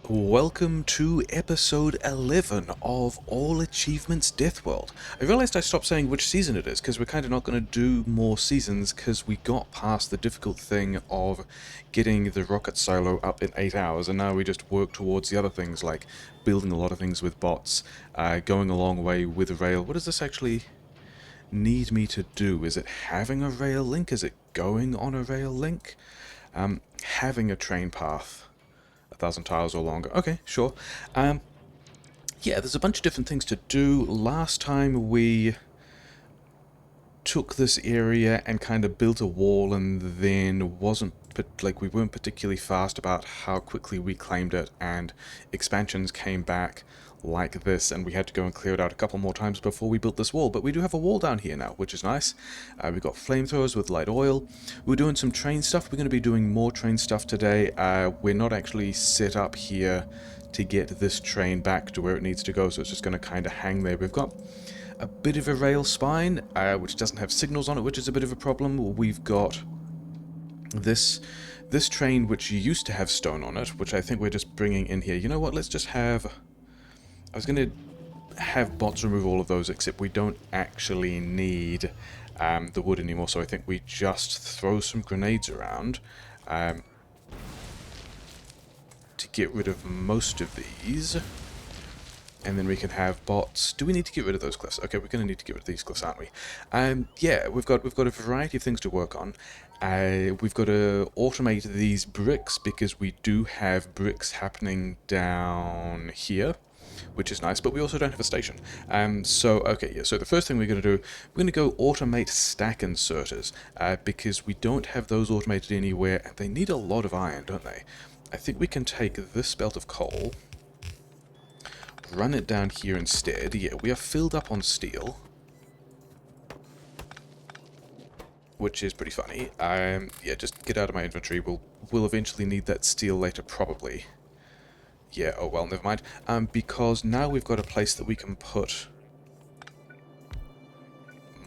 Welcome to episode 11 of All Achievements Deathworld. I realized I stopped saying which season it is because we're kind of not going to do more seasons because we got past the difficult thing of getting the rocket silo up in 8 hours, and now we just work towards the other things like building a lot of things with bots, going a long way with a rail. What does this actually need me to do? Is it having a rail link? Is it going on a rail link? Having a train path. 1,000 tiles or longer. Okay, sure. Yeah, there's a bunch of different things to do. Last time we took this area and kind of built a wall, and then we weren't particularly fast about how quickly we claimed it, and expansions came back like this, and we had to go and clear it out a couple more times before we built this wall. But we do have a wall down here now, which is nice. We've got flamethrowers with light oil. We're doing some train stuff. We're going to be doing more train stuff today. We're not actually set up here to get this train back to where it needs to go, so it's just going to kind of hang there. We've got a bit of a rail spine, which doesn't have signals on it, which is a bit of a problem. We've got this train, which used to have stone on it, which I think we're just bringing in here. You know what, let's just have... I was going to have bots remove all of those, except we don't actually need the wood anymore, so I think we just throw some grenades around to get rid of most of these, and then we can have bots. Do we need to get rid of those cliffs? Okay, we're going to need to get rid of these cliffs, aren't we? Yeah, we've got a variety of things to work on. We've got to automate these bricks, because we do have bricks happening down here, which is nice, but we also don't have a station. So the first thing we're going to do, we're going to go automate stack inserters, because we don't have those automated anywhere, and they need a lot of iron, don't they? I think we can take this belt of coal, run it down here instead. Yeah, we are filled up on steel, which is pretty funny. Yeah, just get out of my inventory. We'll eventually need that steel later, probably. Yeah, oh well, never mind. Because now we've got a place that we can put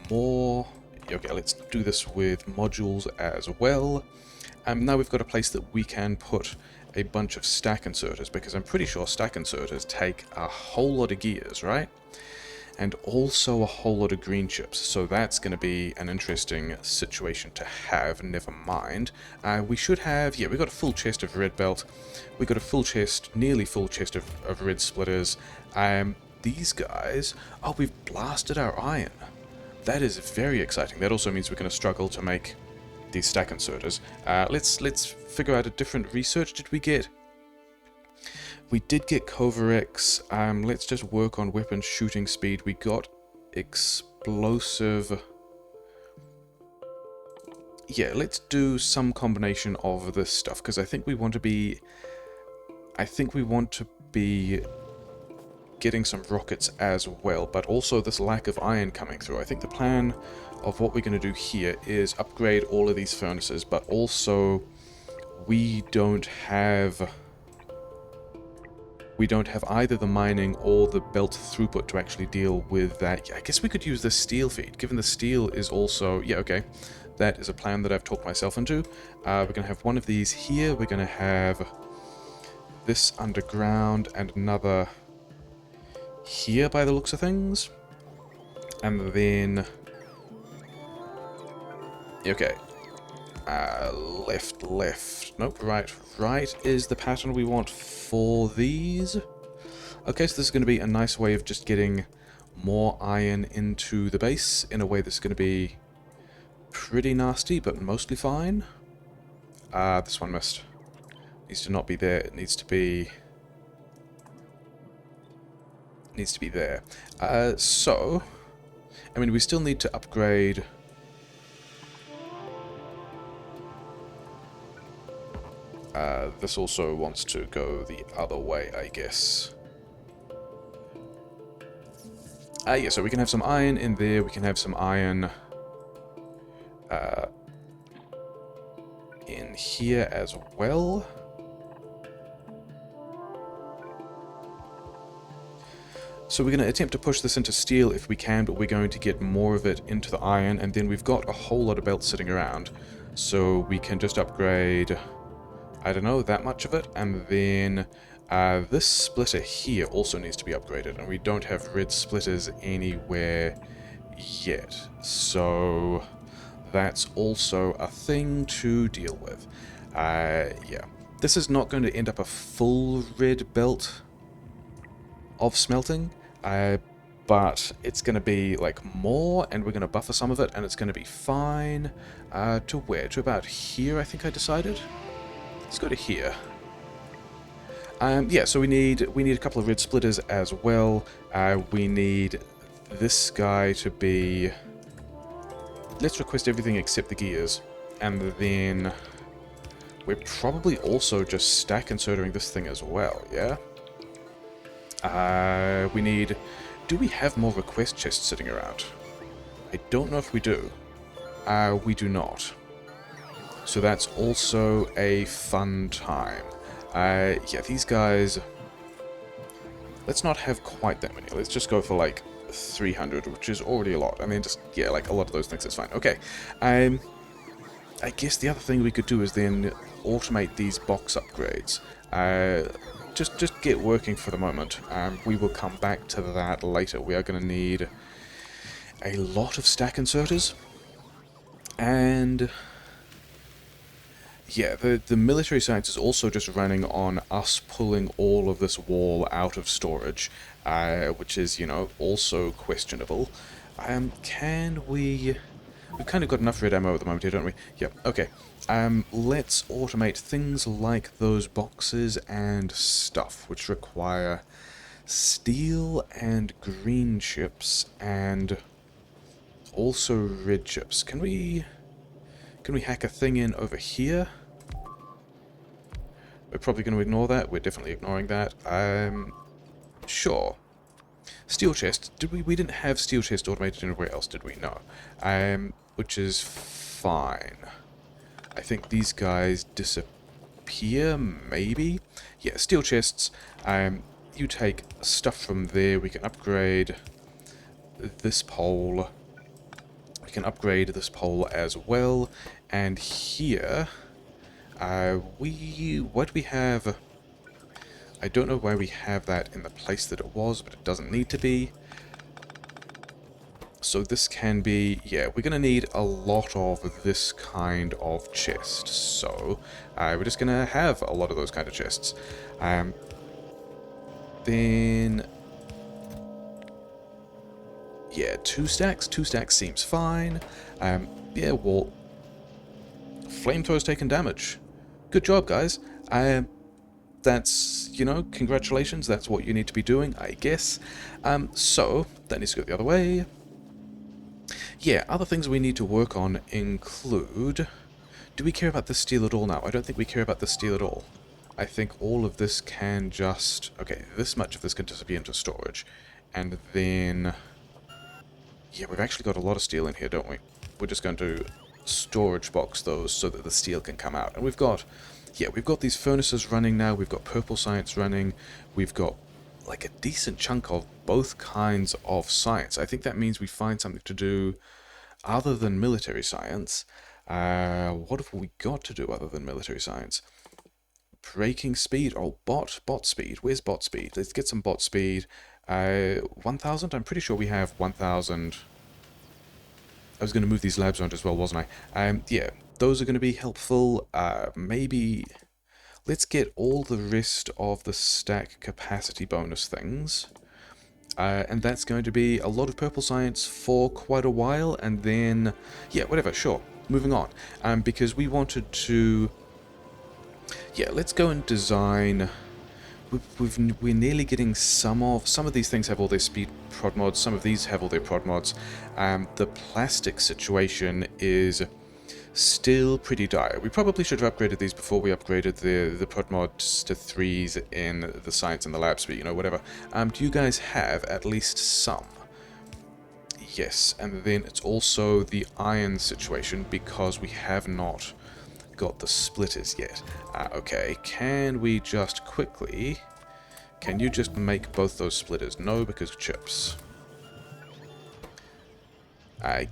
more... Okay, let's do this with modules as well. Now we've got a place that we can put a bunch of stack inserters, because I'm pretty sure stack inserters take a whole lot of gears, right? And also a whole lot of green chips, so that's going to be an interesting situation to have. Never mind. We should have... Yeah, we've got a full chest of red belt. We've got a full chest, nearly full chest of red splitters. These guys... Oh, we've blasted our iron. That is very exciting. That also means we're going to struggle to make these stack inserters. Let's figure out a different research. Did we get... We did get Covarex. Let's just work on weapon shooting speed. We got explosive. Yeah, let's do some combination of this stuff, because I think we want to be... getting some rockets as well, but also this lack of iron coming through. I think the plan of what we're going to do here is upgrade all of these furnaces, but also we don't have either the mining or the belt throughput to actually deal with that. Yeah, I guess we could use the steel feed, given the steel is also... Yeah, okay. That is a plan that I've talked myself into. We're going to have one of these here. We're going to have this underground and another here by the looks of things. And then... Okay. Left. Nope, right. Right is the pattern we want for these. Okay, so this is going to be a nice way of just getting more iron into the base in a way that's going to be pretty nasty, but mostly fine. This one missed. Needs to not be there. It needs to be... there. So, I mean, we still need to upgrade... this also wants to go the other way, I guess. Yeah, so we can have some iron in there, we can have some iron in here as well. So we're going to attempt to push this into steel if we can, but we're going to get more of it into the iron, and then we've got a whole lot of belts sitting around, so we can just upgrade... I don't know, that much of it, and then This splitter here also needs to be upgraded, and we don't have red splitters anywhere yet. So that's also a thing to deal with. Yeah. This is not going to end up a full red belt of smelting, but it's going to be like more, and we're going to buffer some of it, and it's going to be fine. To where? To about here, I think I decided. Let's go to here. Yeah, so we need a couple of red splitters as well. We need this guy to be... Let's request everything except the gears, and then we're probably also just stack inserting this thing as well, yeah? We need... Do we have more request chests sitting around? I don't know if we do. We do not. So that's also a fun time. Yeah, these guys... Let's not have quite that many. Let's just go for, like, 300, which is already a lot. I mean, just, yeah, like, a lot of those things is fine. Okay. I guess the other thing we could do is then automate these box upgrades. Just get working for the moment. We will come back to that later. We are going to need a lot of stack inserters. And... yeah, the military science is also just running on us pulling all of this wall out of storage, which is, you know, also questionable. Can we... We've kind of got enough red ammo at the moment here, don't we? Yep, okay. Let's automate things like those boxes and stuff, which require steel and green chips, and also red chips. Can we hack a thing in over here? We're probably going to ignore that. We're definitely ignoring that. Sure. Steel chest. Did we didn't have steel chest automated anywhere else, did we? No. Which is fine. I think these guys disappear, maybe? Yeah, steel chests. You take stuff from there. We can upgrade this pole. We can upgrade this pole as well. And here... what do we have? I don't know why we have that in the place that it was, but it doesn't need to be. So this can be, yeah, we're going to need a lot of this kind of chest. So we're just going to have a lot of those kind of chests. Then, yeah, 2 stacks. 2 stacks seems fine. Yeah, well, flamethrow's taken damage. Good job, guys. That's, you know, congratulations. That's what you need to be doing, I guess. So, that needs to go the other way. Yeah, other things we need to work on include... Do we care about this steel at all now? I don't think we care about this steel at all. I think all of this can just... Okay, this much of this can disappear into storage. And then... Yeah, we've actually got a lot of steel in here, don't we? We're just going to storage box those so that the steel can come out. And we've got... Yeah, we've got these furnaces running now. We've got purple science running. We've got like a decent chunk of both kinds of science. I think that means we find something to do other than military science. What have we got to do other than military science? Braking speed. Oh, bot speed. Where's bot speed? Let's get some bot speed. 1,000? I'm pretty sure we have 1,000. I was going to move these labs around as well, wasn't I? Yeah, those are going to be helpful. Maybe... Let's get all the rest of the stack capacity bonus things. And that's going to be a lot of purple science for quite a while, and then... Yeah, whatever, sure. Moving on. Because we wanted to... Yeah, let's go and design... We're nearly getting some of these things have all their speed prod mods, some of these have all their prod mods. The plastic situation is still pretty dire. We probably should have upgraded these before we upgraded the prod mods to 3s in the science and the labs, but you know, whatever. Do you guys have at least some? Yes, and then it's also the iron situation, because we have not got the splitters yet. Okay, can we just quickly... Can you just make both those splitters? No, because chips.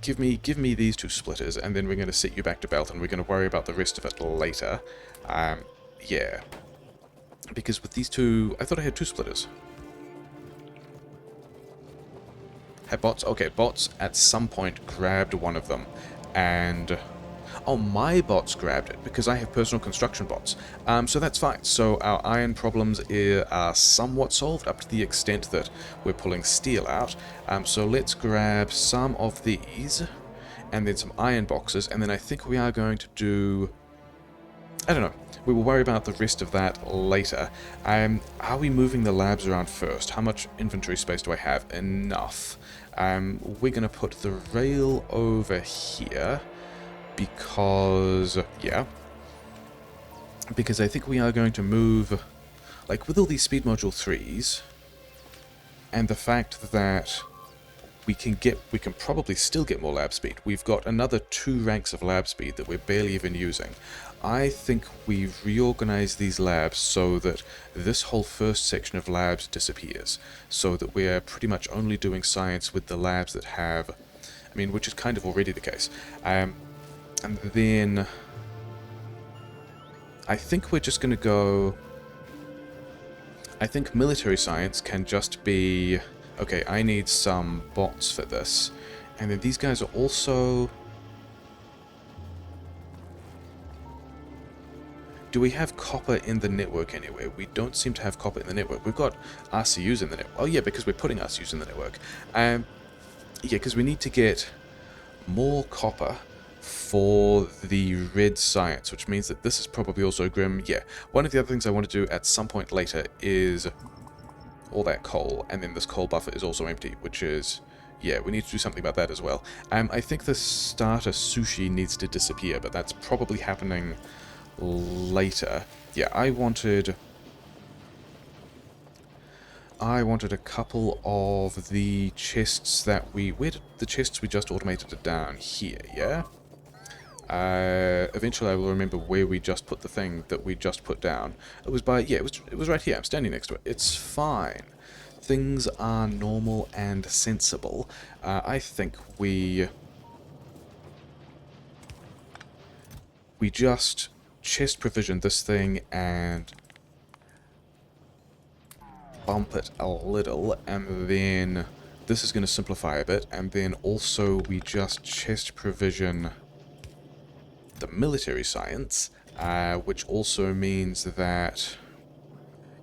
Give me these 2 splitters, and then we're going to set you back to belt, and we're going to worry about the rest of it later. Yeah. Because with these two... I thought I had two splitters. Had bots? Okay, bots at some point grabbed one of them. And... oh, my bots grabbed it, because I have personal construction bots. So that's fine. So our iron problems are somewhat solved, up to the extent that we're pulling steel out. So let's grab some of these, and then some iron boxes, and then I think we are going to do... I don't know. We will worry about the rest of that later. Are we moving the labs around first? How much inventory space do I have? Enough. We're going to put the rail over here. Because, yeah, because I think we are going to move, like, with all these speed module 3s, and the fact that we can probably still get more lab speed. We've got another 2 ranks of lab speed that we're barely even using. I think we reorganize these labs so that this whole first section of labs disappears, so that we're pretty much only doing science with the labs that have, I mean, which is kind of already the case. And then I think we're just going to go... I think military science can just be... okay, I need some bots for this. And then these guys are also... do we have copper in the network anywhere? We don't seem to have copper in the network. We've got RCUs in the network. Oh yeah, because we're putting RCUs in the network. Yeah, because we need to get more copper for the red science, which means that this is probably also grim. Yeah, one of the other things I want to do at some point later is all that coal, and then this coal buffer is also empty, which is, yeah, we need to do something about that as well. I think the starter sushi needs to disappear, but that's probably happening later. Yeah, I wanted a couple of the chests that we... where did the chests we just automated it down? Here, yeah? Eventually I will remember where we just put the thing that we just put down. It was by... yeah, it was right here. I'm standing next to it. It's fine. Things are normal and sensible. I think we just chest provision this thing and bump it a little, and then this is going to simplify a bit, and then also we just chest provision the military science, which also means that,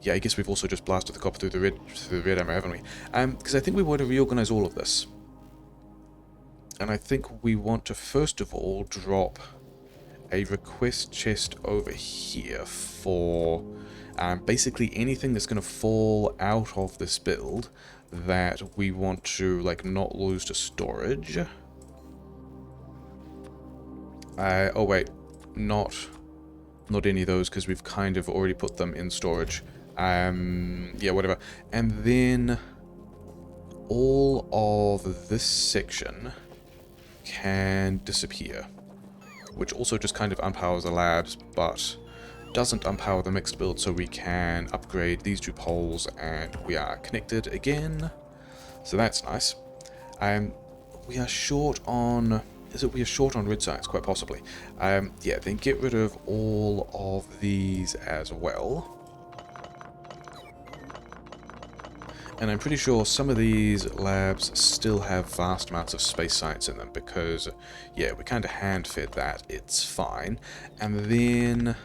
yeah, I guess we've also just blasted the copper through the red armor, haven't we? Because I think we want to reorganize all of this, and I think we want to first of all drop a request chest over here for basically anything that's going to fall out of this build that we want to, like, not lose to storage. Oh wait, not any of those, because we've kind of already put them in storage. Yeah, whatever. And then all of this section can disappear, which also just kind of unpowers the labs, but doesn't unpower the mixed build, so we can upgrade these 2 poles, and we are connected again. So that's nice. We are short on... is it we are short on red science? Quite possibly. Yeah, then get rid of all of these as well. And I'm pretty sure some of these labs still have vast amounts of space science in them, because, yeah, we kind of hand-fed that. It's fine. And then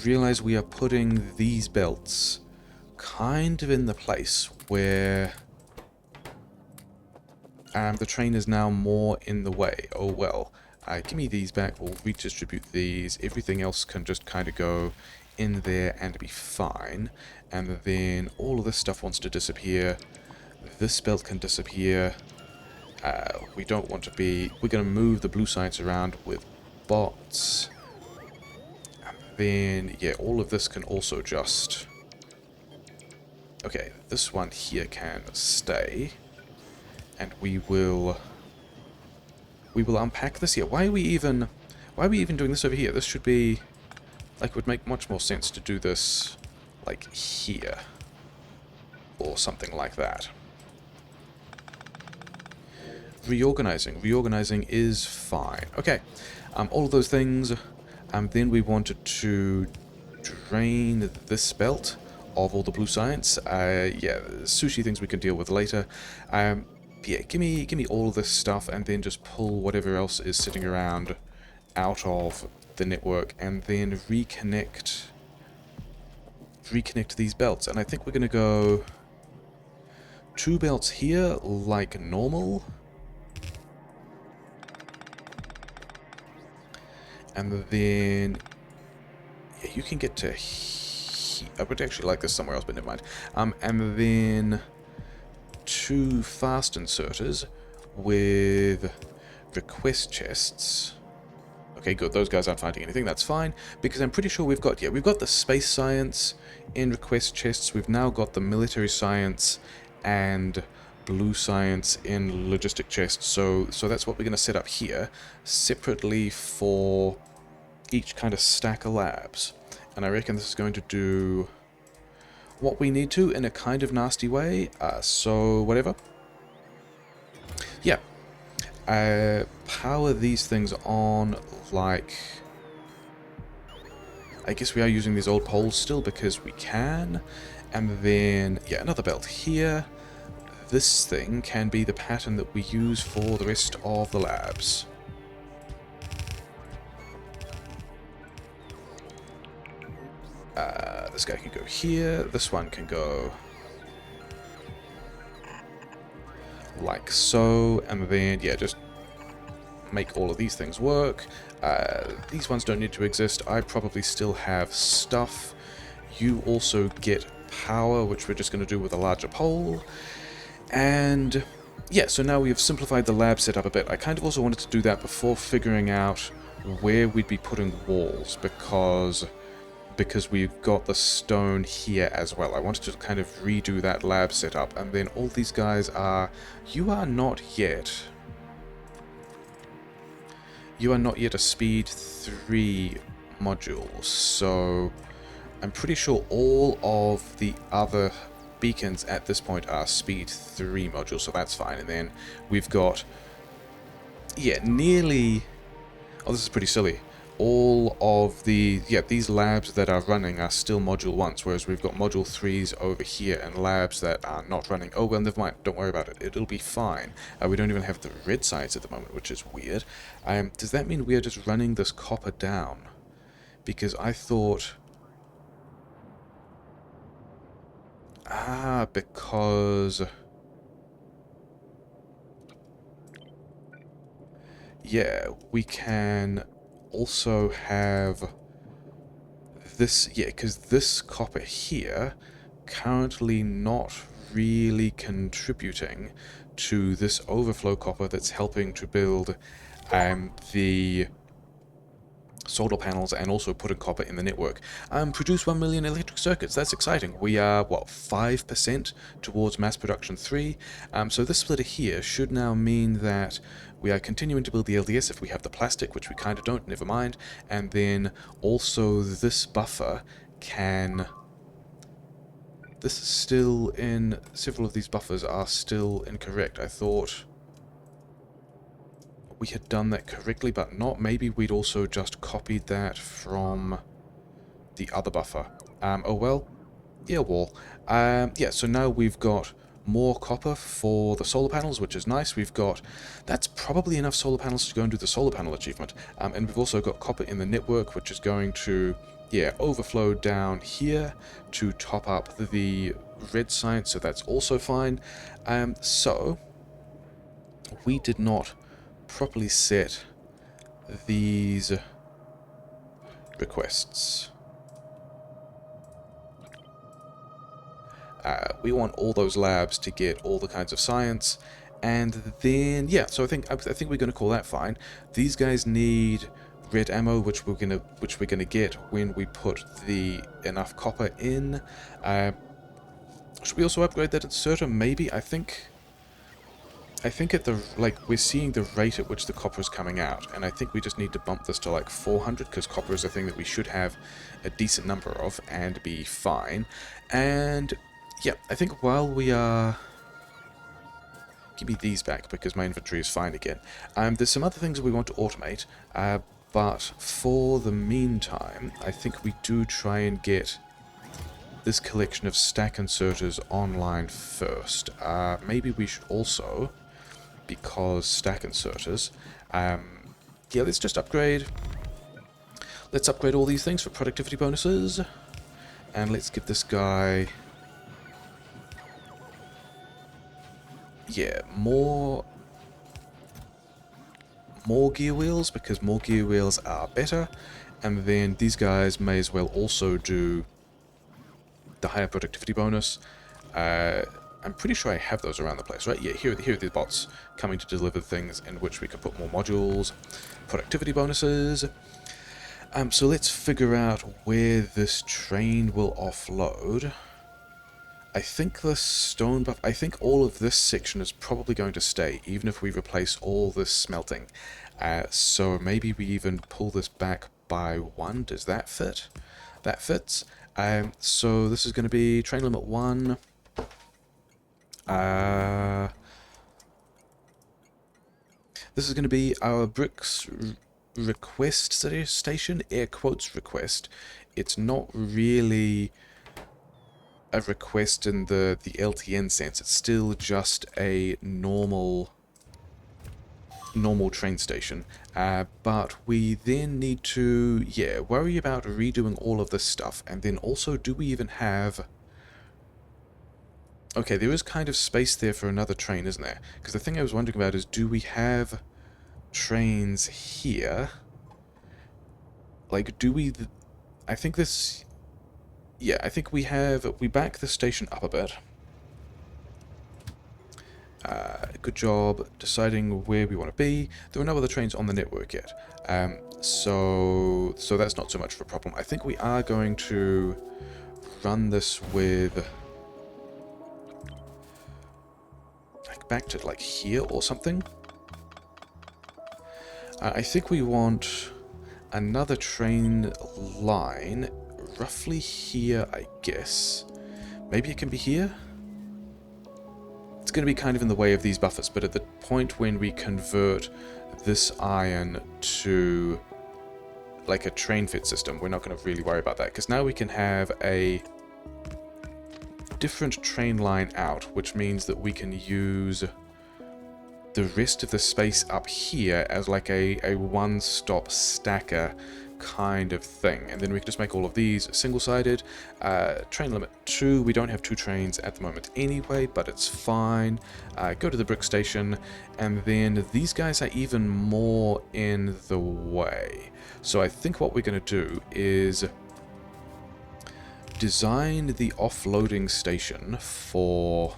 realize we are putting these belts kind of in the place where the train is now more in the way. Oh well. Give me these back. We'll redistribute these. Everything else can just kind of go in there and be fine. And then all of this stuff wants to disappear. This belt can disappear. We don't want to be... we're going to move the blue science around with bots. And then, yeah, all of this can also just... okay, this one here can stay. And we will unpack this here. Why are we even doing this over here? This should be... like, it would make much more sense to do this, like, here. Or something like that. Reorganizing. Reorganizing is fine. Okay. All of those things. Then we wanted to drain this belt of all the blue science. Yeah, sushi things we can deal with later. Yeah, give me all of this stuff, and then just pull whatever else is sitting around out of the network, and then reconnect these belts. And I think we're going to go 2 belts here like normal, and then yeah, you can get to I would actually like this somewhere else, but never mind. And then 2 fast inserters with request chests. Okay, good. Those guys aren't finding anything. That's fine, because I'm pretty sure we've got the space science in request chests. We've now got the military science and blue science in logistic chests. So that's what we're going to set up here separately for each kind of stack of labs. And I reckon this is going to do what we need to in a kind of nasty way. So whatever. Yeah. Power these things on like... I guess we are using these old poles still because we can. And then, yeah, another belt here. This thing can be the pattern that we use for the rest of the labs. This guy can go here. This one can go like so. And then, yeah, just make all of these things work. These ones don't need to exist. I probably still have stuff. You also get power, which we're just going to do with a larger pole. And yeah, so now we have simplified the lab setup a bit. I kind of also wanted to do that before figuring out where we'd be putting walls, because we've got the stone here as well. I wanted to kind of redo that lab setup, and then all these guys are... You are not yet a speed 3 module, so I'm pretty sure all of the other beacons at this point are speed 3 modules, so that's fine. And then we've got, yeah, nearly... Oh, this is pretty silly. All of the, yeah, these labs that are running are still module 1s, whereas we've got module 3s over here and labs that are not running. Oh, well, never mind. Don't worry about it. It'll be fine. We don't even have the red sites at the moment, which is weird. Does that mean we are just running this copper down? Because I thought... because... Yeah, we can also have this, yeah, because this copper here currently not really contributing to this overflow copper that's helping to build the solar panels and also putting copper in the network. Produce 1 million electric circuits. That's exciting. We are, what, 5% towards mass production 3. So this splitter here should now mean that we are continuing to build the LDS if we have the plastic, which we kind of don't, never mind. And then also this buffer can... This is still in... Several of these buffers are still incorrect. I thought we had done that correctly, but not. Maybe we'd also just copied that from the other buffer. Oh well. Yeah, well. Yeah, so now we've got more copper for the solar panels, which is nice. We've got... That's probably enough solar panels to go and do the solar panel achievement. And we've also got copper in the network, which is going to, yeah, overflow down here to top up the red science, so that's also fine. So, we did not properly set these requests. We want all those labs to get all the kinds of science, and then yeah. So I think we're going to call that fine. These guys need red ammo, which we're gonna get when we put the enough copper in. Should we also upgrade that inserter? Maybe. I think at the, like, we're seeing the rate at which the copper is coming out, and I think we just need to bump this to like 400, because copper is a thing that we should have a decent number of and be fine. And yeah, I think while we are... Give me these back, because my inventory is fine again. There's some other things that we want to automate. But for the meantime, I think we do try and get this collection of stack inserters online first. Maybe we should also, because stack inserters, yeah, let's just upgrade. Let's upgrade all these things for productivity bonuses. And let's give this guy, yeah, more gear wheels, because more gear wheels are better. And then these guys may as well also do the higher productivity bonus. I'm pretty sure I have those around the place, right? Yeah, here are the bots coming to deliver things in which we can put more modules, productivity bonuses. So let's figure out where this train will offload. I think the stone buff, I think all of this section is probably going to stay, even if we replace all this smelting. So maybe we even pull this back by 1. Does that fit? That fits. So this is going to be train limit 1. This is going to be our bricks request station, air quotes request. It's not really a request in the LTN sense. It's still just a normal train station. But we then need to, yeah, worry about redoing all of this stuff. And then also, do we even have... Okay, there is kind of space there for another train, isn't there? Because the thing I was wondering about is, do we have trains here? Like, do we... I think this... Yeah, I think we have... We back the station up a bit. Good job deciding where we want to be. There are no other trains on the network yet. So that's not so much of a problem. I think we are going to run this with... like, back to, like, here or something. I think we want another train line roughly here, I guess. Maybe it can be here? It's going to be kind of in the way of these buffers, but at the point when we convert this iron to like a train fit system, we're not going to really worry about that, because now we can have a different train line out, which means that we can use the rest of the space up here as like a one-stop stacker kind of thing. And then we can just make all of these single-sided. Train limit 2, we don't have 2 trains at the moment anyway, but it's fine. Go to the brick station, and then these guys are even more in the way. So I think what we're going to do is design the offloading station for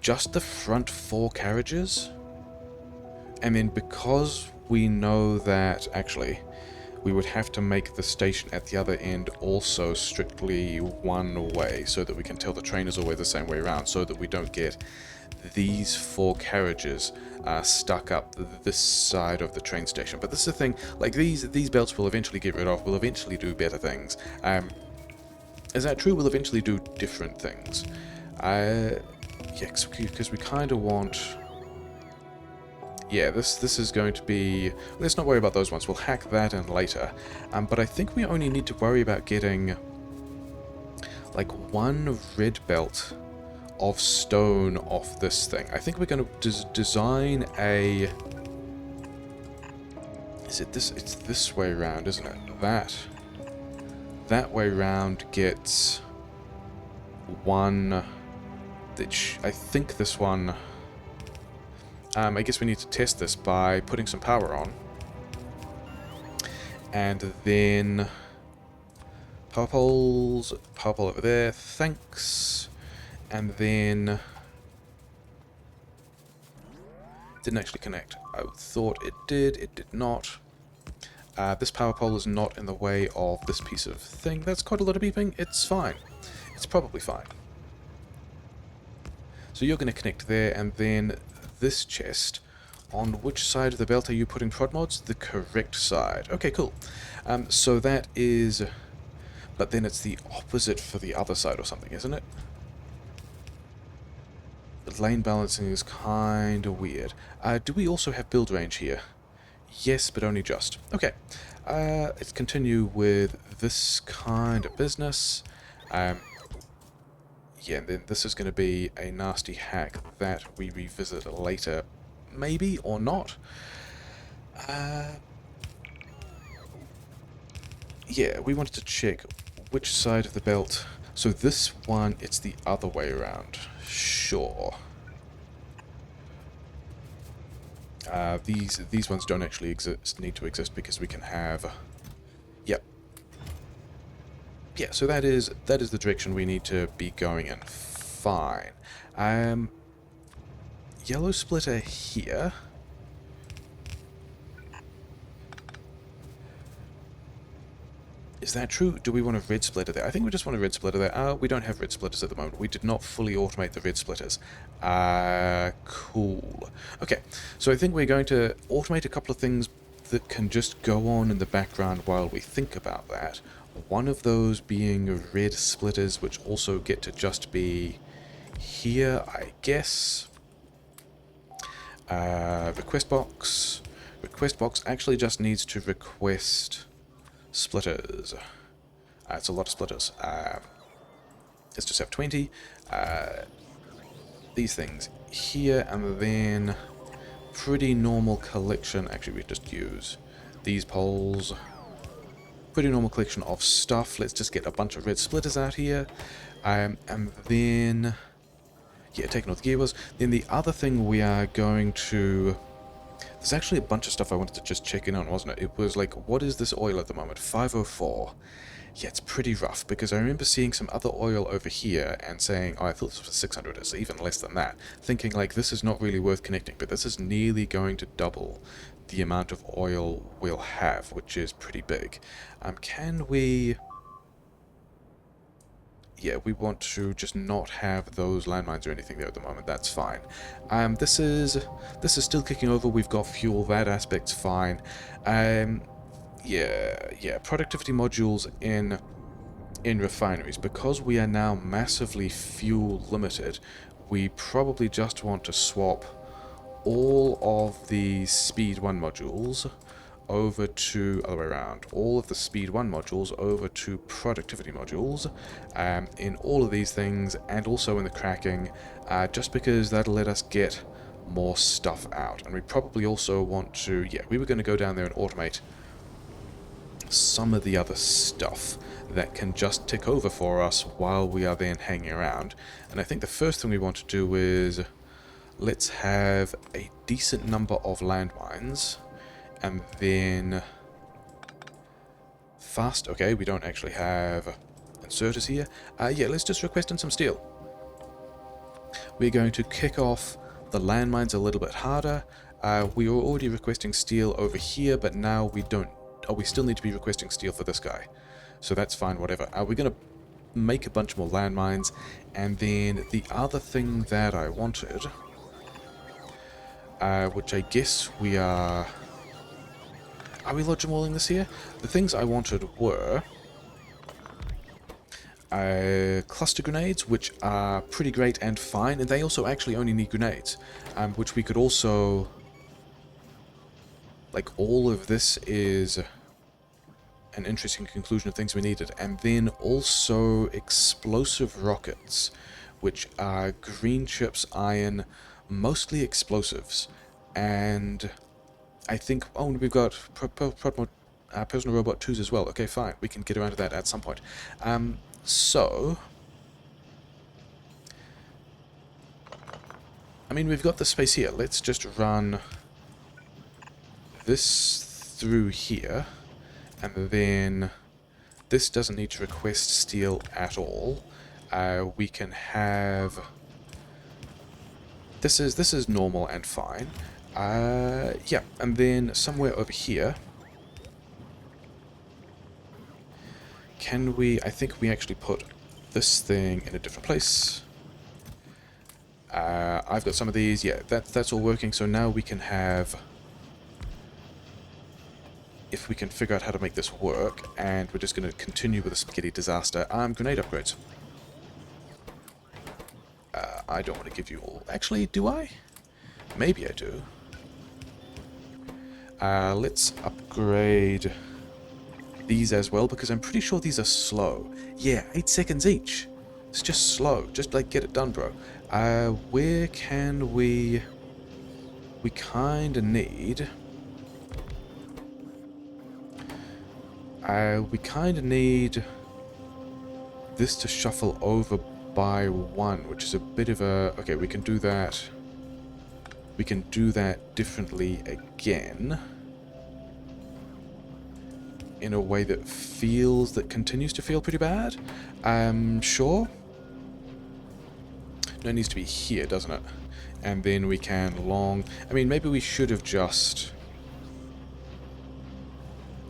just the front 4 carriages. And then because we know that, actually, we would have to make the station at the other end also strictly one way, so that we can tell the train is always the same way around, so that we don't get these 4 carriages stuck up this side of the train station. But this is the thing, like these belts we'll eventually get rid of, we'll eventually do better things. Is that true? We'll eventually do different things. Yeah, because we kind of want... Yeah, this is going to be... Let's not worry about those ones. We'll hack that in later. But I think we only need to worry about getting like 1 red belt of stone off this thing. I think we're going to design a... Is it this? It's this way around, isn't it? That way round gets 1... I think this one... I guess we need to test this by putting some power on. And then... Power pole over there, thanks. And then... Didn't actually connect. I thought it did not. This power pole is not in the way of this piece of thing. That's quite a lot of beeping. It's fine. It's probably fine. So you're going to connect there, and then this chest. On which side of the belt are you putting prod mods? The correct side. Okay, cool. So that is... But then it's the opposite for the other side or something, isn't it? The lane balancing is kind of weird. Do we also have build range here? Yes, but only just. Okay, let's continue with this kind of business. Yeah, and then this is going to be a nasty hack that we revisit later, maybe, or not. Yeah, we wanted to check which side of the belt. So this one, it's the other way around. Sure. These ones don't actually need to exist because we can have... Yep. Yeah, so that is the direction we need to be going in. Fine. Yellow splitter here. Is that true? Do we want a red splitter there? I think we just want a red splitter there. We don't have red splitters at the moment. We did not fully automate the red splitters. Cool. Okay, so I think we're going to automate a couple of things that can just go on in the background while we think about that. One of those being red splitters, which also get to just be here, I guess. Request box. Request box actually just needs to request splitters. It's a lot of splitters. Let's just have 20. These things here, and then pretty normal collection. Actually, we just use these poles. Pretty normal collection of stuff. Let's just get a bunch of red splitters out here. And then... yeah, taking all the gear was. Then the other thing we are going to... there's actually a bunch of stuff I wanted to just check in on, wasn't it? It was like, what is this oil at the moment? 504. Yeah, it's pretty rough, because I remember seeing some other oil over here and saying, oh, I thought this was 600, it's even less than that. Thinking, like, this is not really worth connecting, but this is nearly going to double the amount of oil we'll have, which is pretty big. Can we... yeah, we want to just not have those landmines or anything there at the moment. That's fine. This is still kicking over. We've got fuel. That aspect's fine. Yeah. Productivity modules in refineries, because we are now massively fuel limited. We probably just want to swap all of the speed 1 modules over to, other way around, all of the speed 1 modules over to productivity modules in all of these things, and also in the cracking, just because that'll let us get more stuff out. And we probably also want to, yeah, we were going to go down there and automate some of the other stuff that can just tick over for us while we are then hanging around. And I think the first thing we want to do is, let's have a decent number of landmines. And then fast, okay, we don't actually have inserters here. Yeah, let's just request in some steel. We're going to kick off the landmines a little bit harder. We were already requesting steel over here, but now we don't. Oh, we still need to be requesting steel for this guy. So that's fine, whatever. We're going to make a bunch more landmines. And then the other thing that I wanted, which I guess we are... are we logimalling this here? The things I wanted were cluster grenades, which are pretty great and fine, and they also actually only need grenades, which we could also... like, all of this is an interesting conclusion of things we needed. And then also explosive rockets, which are green chips, iron, mostly explosives, and... I think... oh, we've got personal robot 2s as well. Okay, fine. We can get around to that at some point. So... I mean, we've got the space here. Let's just run this through here. And then... this doesn't need to request steel at all. We can have... This is normal and fine. Yeah, and then somewhere over here, can we... I think we actually put this thing in a different place. I've got some of these. Yeah, that's all working. So now we can have... if we can figure out how to make this work, and we're just going to continue with the spaghetti disaster. Grenade upgrades. I don't want to give you all... actually, do I? Maybe I do. Let's upgrade these as well, because I'm pretty sure these are slow. Yeah, 8 seconds each. It's just slow. Just, like, get it done, bro. Where can we... We kinda need... we kinda need this to shuffle over by 1, which is a bit of a... Okay, we can do that. We can do that differently again. In a way that continues to feel pretty bad. Sure. No, it needs to be here, doesn't it? And then we can I mean, maybe we should have just...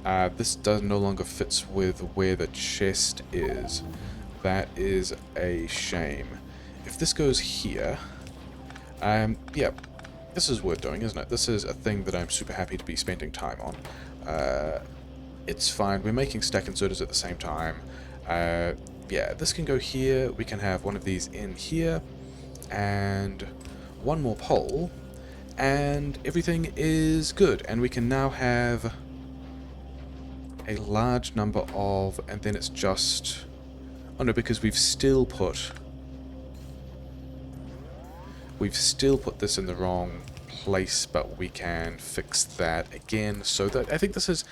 this no longer fits with where the chest is. That is a shame. If this goes here... yeah. This is worth doing, isn't it? This is a thing that I'm super happy to be spending time on. It's fine. We're making stack inserters at the same time. Yeah, this can go here. We can have one of these in here. And one more pole. And everything is good. And we can now have a large number of... And then it's just... Oh no, because we've still put this in the wrong place, but we can fix that again. So that I think this is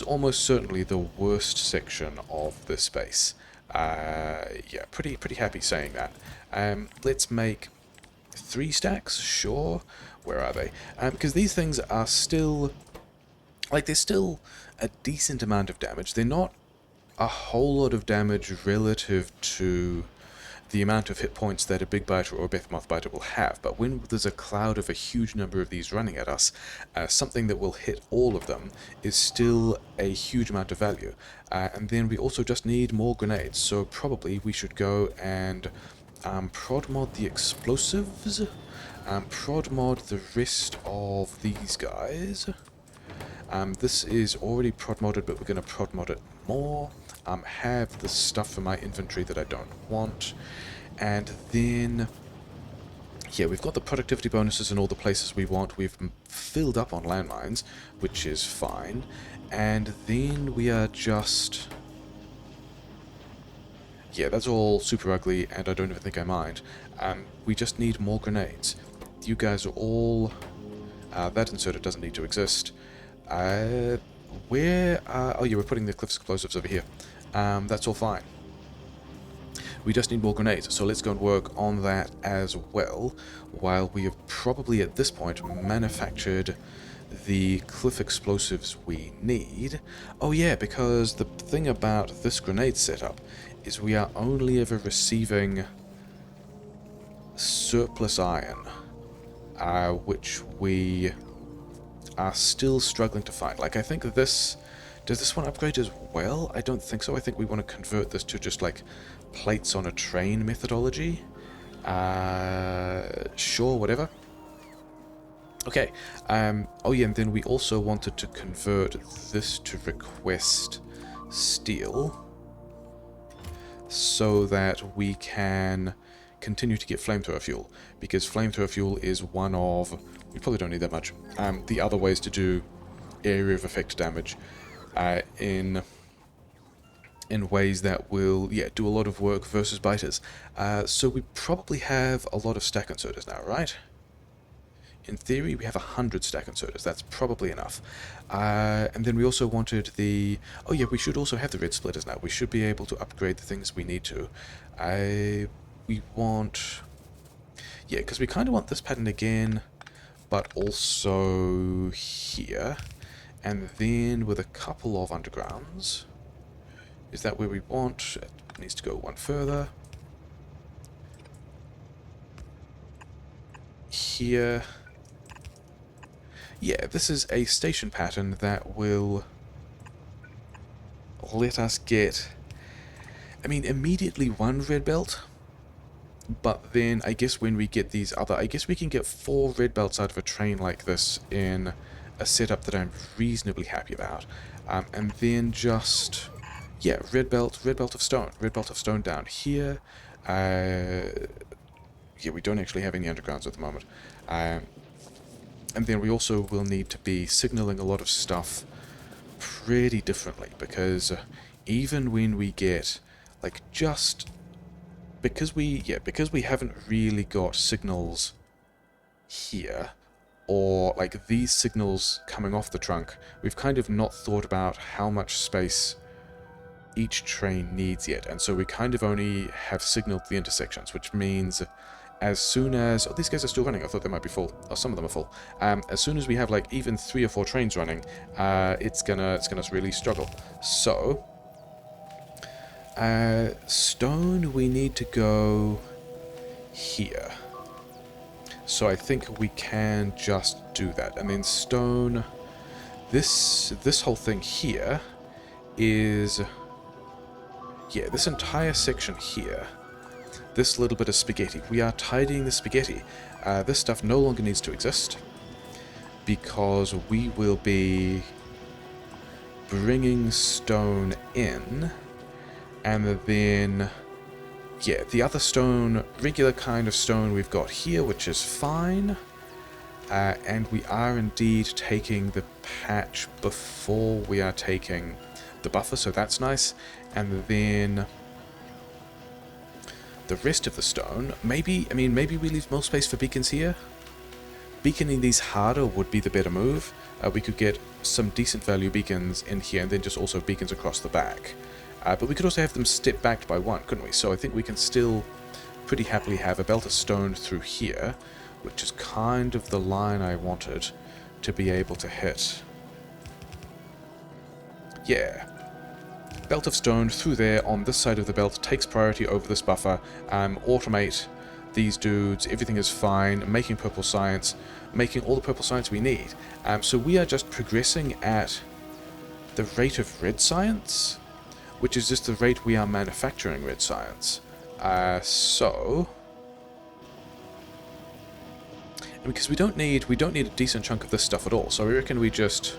almost certainly the worst section of this space. Yeah, pretty happy saying that. Let's make 3 stacks, sure. Where are they? Because these things are still, like, they're still a decent amount of damage. They're not a whole lot of damage relative to the amount of hit points that a big biter or a behemoth biter will have, but when there's a cloud of a huge number of these running at us, something that will hit all of them is still a huge amount of value. And then we also just need more grenades, so probably we should go and prod mod the explosives, prod mod the rest of these guys. This is already prod modded, but we're going to prod mod it more. Have the stuff for my inventory that I don't want. And then... Yeah, we've got the productivity bonuses in all the places we want. We've filled up on landmines, which is fine. And then we are just... Yeah, that's all super ugly, and I don't even think I mind. We just need more grenades. You guys are all... that inserter doesn't need to exist. Where... oh yeah, we're putting the cliff explosives over here. That's all fine. We just need more grenades, so let's go and work on that as well, while we have probably at this point manufactured the cliff explosives we need. Oh yeah, because the thing about this grenade setup is we are only ever receiving surplus iron, which we are still struggling to find. Like, I think this... Does this one upgrade as well? I don't think so. I think we want to convert this to just, like, plates on a train methodology. Sure, whatever. Okay. Oh yeah, and then we also wanted to convert this to request steel, so that we can continue to get flamethrower fuel, because flamethrower fuel is one of... We probably don't need that much. The other ways to do area of effect damage in ways that will, yeah, do a lot of work versus biters. So we probably have a lot of stack inserters now, right? In theory, we have 100 stack inserters. That's probably enough. And then we also wanted the... Oh yeah, we should also have the red splitters now. We should be able to upgrade the things we need to. We want... Yeah, because we kind of want this pattern again, but also here. And then with a couple of undergrounds. Is that where we want? It needs to go one further. Here. Yeah, this is a station pattern that will let us get... I mean, immediately one red belt. But then, I guess when we get these other... I guess we can get 4 red belts out of a train like this in a setup that I'm reasonably happy about. And then just... Yeah, red belt of stone down here. Yeah, we don't actually have any undergrounds at the moment. And then we also will need to be signaling a lot of stuff pretty differently, because even when we get, like, just... because we haven't really got signals here, or like these signals coming off the trunk, we've kind of not thought about how much space each train needs yet, and so we kind of only have signaled the intersections, which means as soon as... oh, these guys are still running. I thought they might be full. Oh, some of them are full. As soon as we have like even 3 or 4 trains running, it's gonna really struggle. So stone, we need to go here. So I think we can just do that. And then stone, this whole thing here is... yeah, this entire section here, this little bit of spaghetti, we are tidying the spaghetti. This stuff no longer needs to exist, because we will be bringing stone in, and then... yeah, the other stone, regular kind of stone we've got here, which is fine. And we are indeed taking the patch before we are taking the buffer, so that's nice. And then the rest of the stone, maybe we leave more space for beacons here. Beaconing these harder would be the better move. We could get some decent value beacons in here, and then just also beacons across the back. But we could also have them step backed by 1, couldn't we? So I think we can still pretty happily have a belt of stone through here, which is kind of the line I wanted to be able to hit. Yeah. Belt of stone through there on this side of the belt takes priority over this buffer. Automate these dudes, everything is fine, making purple science, making all the purple science we need. So we are just progressing at the rate of red science, which is just the rate we are manufacturing red science. So... because we don't need a decent chunk of this stuff at all, so I reckon we just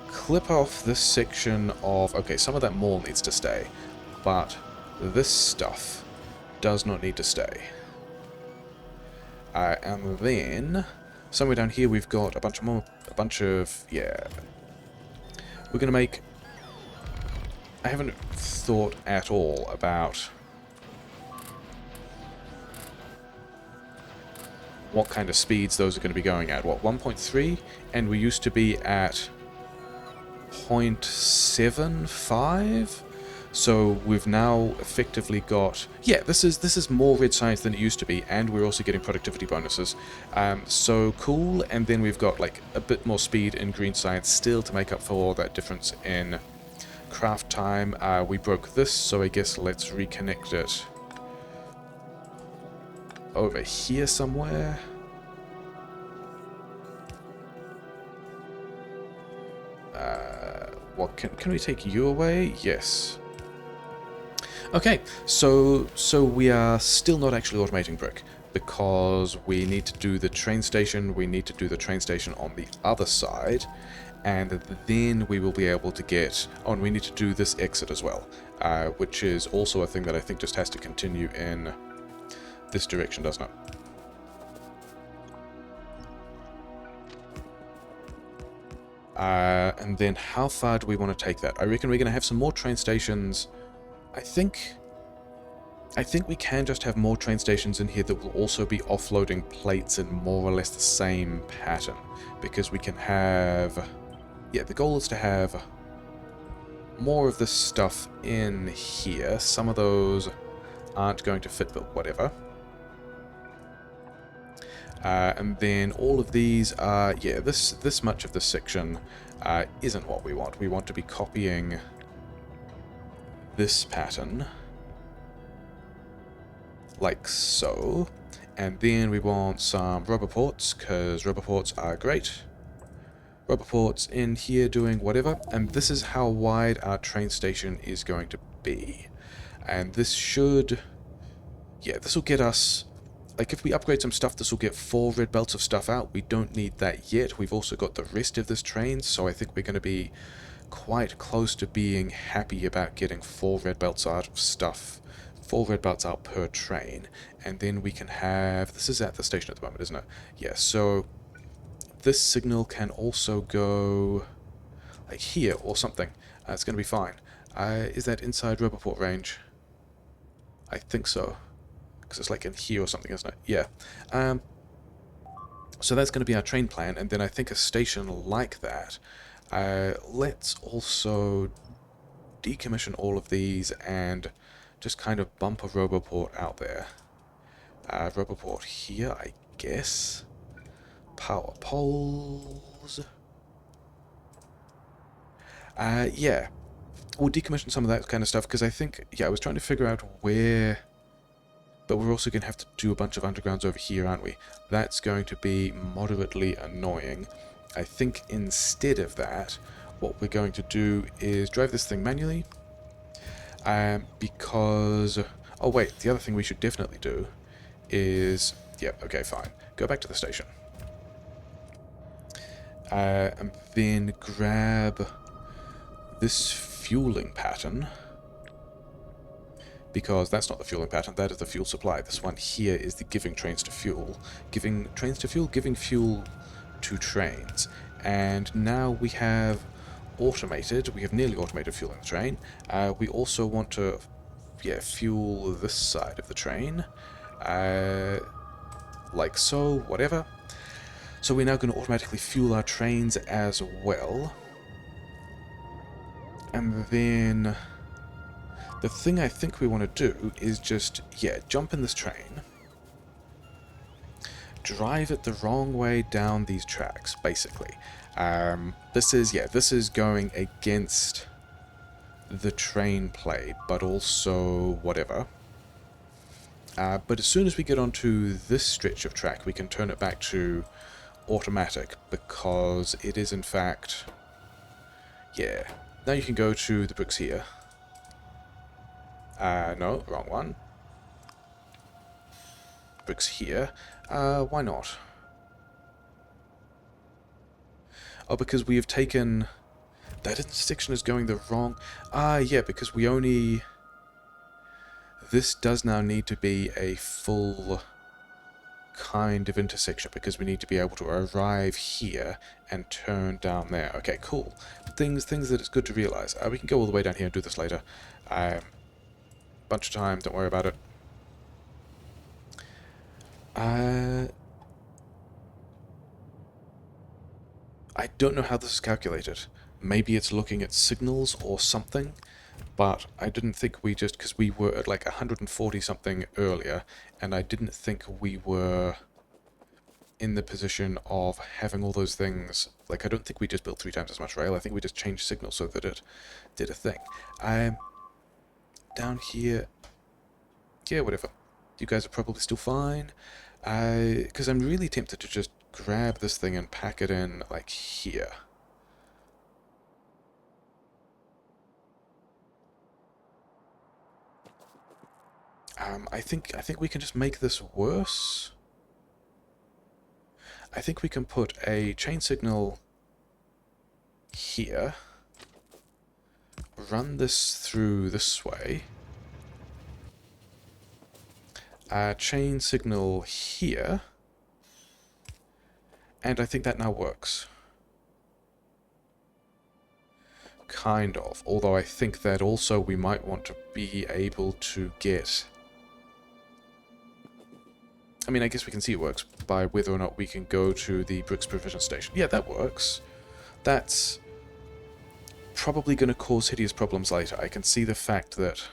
clip off this section of... okay, some of that mall needs to stay, but this stuff does not need to stay. And then somewhere down here we've got a bunch of yeah. We're gonna make... I haven't thought at all about what kind of speeds those are going to be going at. What, 1.3? And we used to be at 0.75? So we've now effectively got... yeah, this is more red science than it used to be, and we're also getting productivity bonuses. So cool, and then we've got like a bit more speed in green science still to make up for all that difference in craft time. We broke this, so I guess let's reconnect it over here somewhere. What can we take you away? Yes. Okay, so we are still not actually automating brick, because we need to do the train station, we need to do the train station on the other side, and then we will be able to get... oh, and we need to do this exit as well, which is also a thing that I think just has to continue in this direction, doesn't it? And then how far do we want to take that? I reckon we're going to have some more train stations. I think we can just have more train stations in here that will also be offloading plates in more or less the same pattern, because we can have... yeah, the goal is to have more of this stuff in here. Some of those aren't going to fit, but whatever. And then all of these are... yeah, this much of this section isn't what we want. We want to be copying this pattern, like so. And then we want some rubber ports, because rubber ports are great. Rubber ports in here doing whatever. And this is how wide our train station is going to be. And this should... yeah, this will get us... like, if we upgrade some stuff, this will get 4 red belts of stuff out. We don't need that yet. We've also got the rest of this train, so I think we're going to be quite close to being happy about getting 4 red belts out of stuff. 4 red belts out per train. And then we can have... this is at the station at the moment, isn't it? Yeah, so this signal can also go like here or something. It's going to be fine. Is that inside Roboport range? I think so. Because it's like in here or something, isn't it? Yeah. So that's going to be our train plan, and then I think a station like that. Let's also decommission all of these and just kind of bump a Roboport out there. Roboport here, I guess. Power poles. Yeah. We'll decommission some of that kind of stuff, because I think, yeah, I was trying to figure out where... But we're also going to have to do a bunch of undergrounds over here, aren't we? That's going to be moderately annoying. I think instead of that, what we're going to do is drive this thing manually. Because... Oh wait, the other thing we should definitely do is... Yep, okay, fine. Go back to the station. And then grab this fueling pattern. Because that's not the fueling pattern, that is the fuel supply. This one here is the giving trains to fuel. Giving trains to fuel? Giving fuel to trains. And now we have automated, we have nearly automated fueling the train. We also want to, fuel this side of the train. Like so, whatever. So we're now going to automatically fuel our trains as well. And then... the thing I think we want to do is just, jump in this train, drive it the wrong way down these tracks, basically. This is going against the train play, but also whatever. But as soon as we get onto this stretch of track, we can turn it back to automatic, because it is in fact, now you can go to the bricks here. No, wrong one. Bricks here. Why not? Oh, because we have taken... That intersection is going the wrong... yeah, because we only... This does now need to be a full kind of intersection, because we need to be able to arrive here and turn down there. Okay, cool. Things that it's good to realize. We can go all the way down here and do this later. Bunch of time, don't worry about it. I don't know how this is calculated. Maybe it's looking at signals or something, but I didn't think we just... because we were at like 140 something earlier, and I didn't think we were in the position of having all those things... Like, I don't think we just built 3 times as much rail. I think we just changed signals so that it did a thing. Down here, whatever. You guys are probably still fine. Because I'm really tempted to just grab this thing and pack it in, like, here. I think we can just make this worse. I think we can put a chain signal here. Run this through this way. Chain signal here. And I think that now works. Kind of. Although I think that also we might want to be able to get... I mean, I guess we can see it works by whether or not we can go to the bricks provision station. Yeah, that works. That's probably going to cause hideous problems later. I can see the fact that...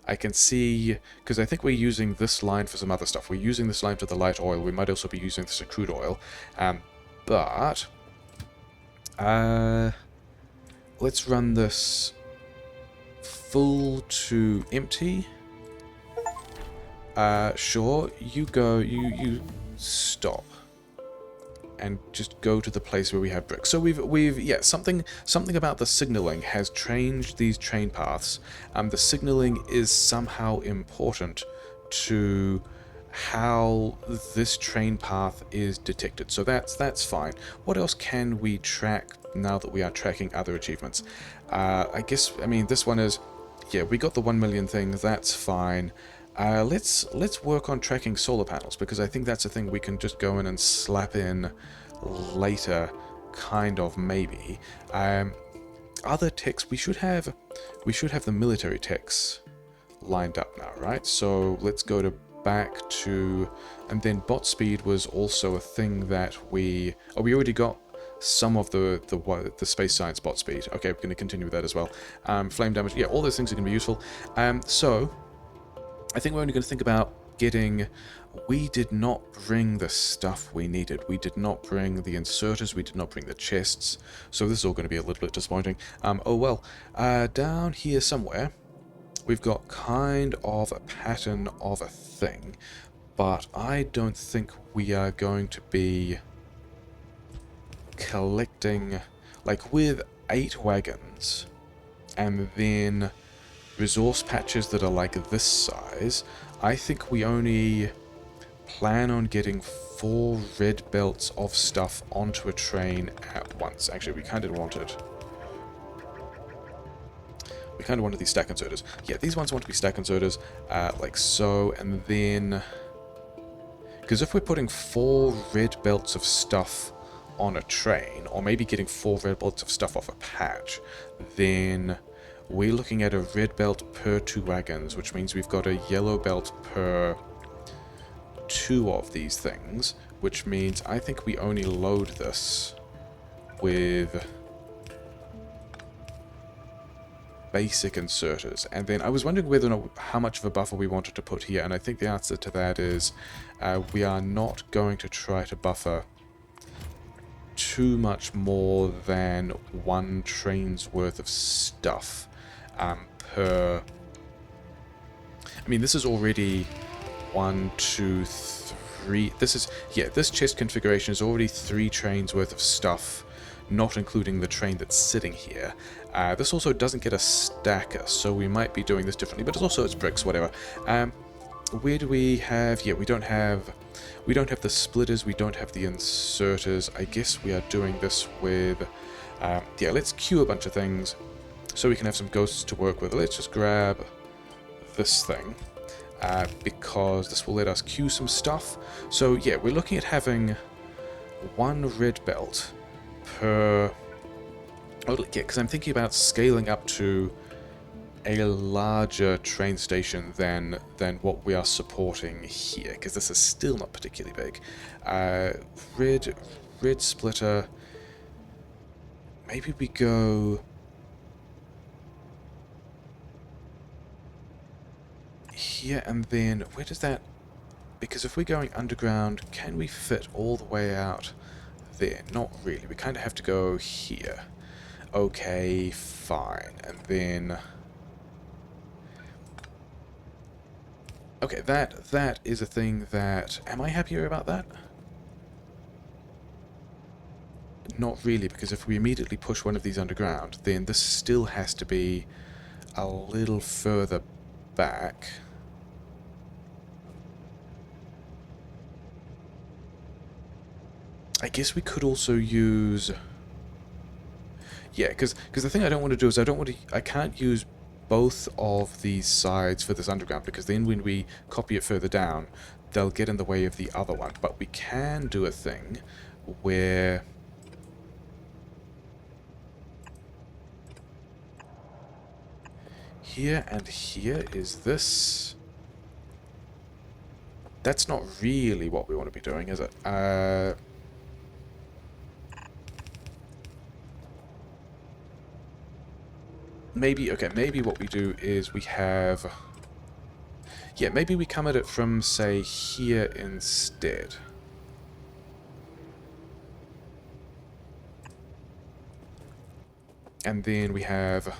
I can see... because I think we're using this line for some other stuff. We're using this line for the light oil. We might also be using this for crude oil. But... let's run this full to empty. Sure, you go, you stop. And just go to the place where we have bricks. So we've something about the signaling has changed these train paths. The signaling is somehow important to how this train path is detected. So that's fine. What else can we track now that we are tracking other achievements? I mean, this one is, we got the 1 million thing, that's fine. Let's work on tracking solar panels, because I think that's a thing we can just go in and slap in later, kind of, maybe. Other techs, we should have the military techs lined up now, right? So let's go to back to, and then bot speed was also a thing that we already got some of the space science bot speed. Okay, we're going to continue with that as well. Flame damage, yeah, all those things are going to be useful. So I think we're only going to think about getting. We did not bring the stuff we needed. We did not bring the inserters. We did not bring the chests. So this is all going to be a little bit disappointing. Oh well. Down here somewhere, we've got kind of a pattern of a thing, but I don't think we are going to be collecting, like, with 8 wagons and then resource patches that are like this size. I think we only plan on getting 4 red belts of stuff onto a train at once. Actually, we kind of wanted these stack inserters. Yeah, these ones want to be stack inserters, like so, and then, because if we're putting 4 red belts of stuff on a train, or maybe getting 4 red belts of stuff off a patch, then we're looking at a red belt per 2 wagons, which means we've got a yellow belt per 2 of these things, which means I think we only load this with basic inserters. And then I was wondering whether or not how much of a buffer we wanted to put here, and I think the answer to that is we are not going to try to buffer too much more than 1 train's worth of stuff per. I mean, this is already 1, 2, 3. This is, yeah, this chest configuration is already 3 trains worth of stuff, not including the train that's sitting here. This also doesn't get a stacker, so we might be doing this differently, but it's bricks, whatever. Where do we have? Yeah, we don't have the splitters, we don't have the inserters. I guess we are doing this with, yeah, let's queue a bunch of things so we can have some ghosts to work with. Let's just grab this thing, because this will let us queue some stuff. So yeah, we're looking at having 1 red belt per. Oh yeah, because I'm thinking about scaling up to a larger train station than what we are supporting here, because this is still not particularly big. Red splitter. Maybe we go here, and then where does that? Because if we're going underground, can we fit all the way out there? Not really. We kind of have to go here. Okay, fine. And then, okay, that is a thing that, am I happier about that? Not really, because if we immediately push one of these underground, then this still has to be a little further back. I guess we could also use, yeah, because the thing I don't want to do is I can't use both of these sides for this underground, because then when we copy it further down, they'll get in the way of the other one. But we can do a thing where here and here is this. That's not really what we want to be doing, is it? Maybe, okay, maybe what we do is we have, yeah, maybe we come at it from, say, here instead. And then we have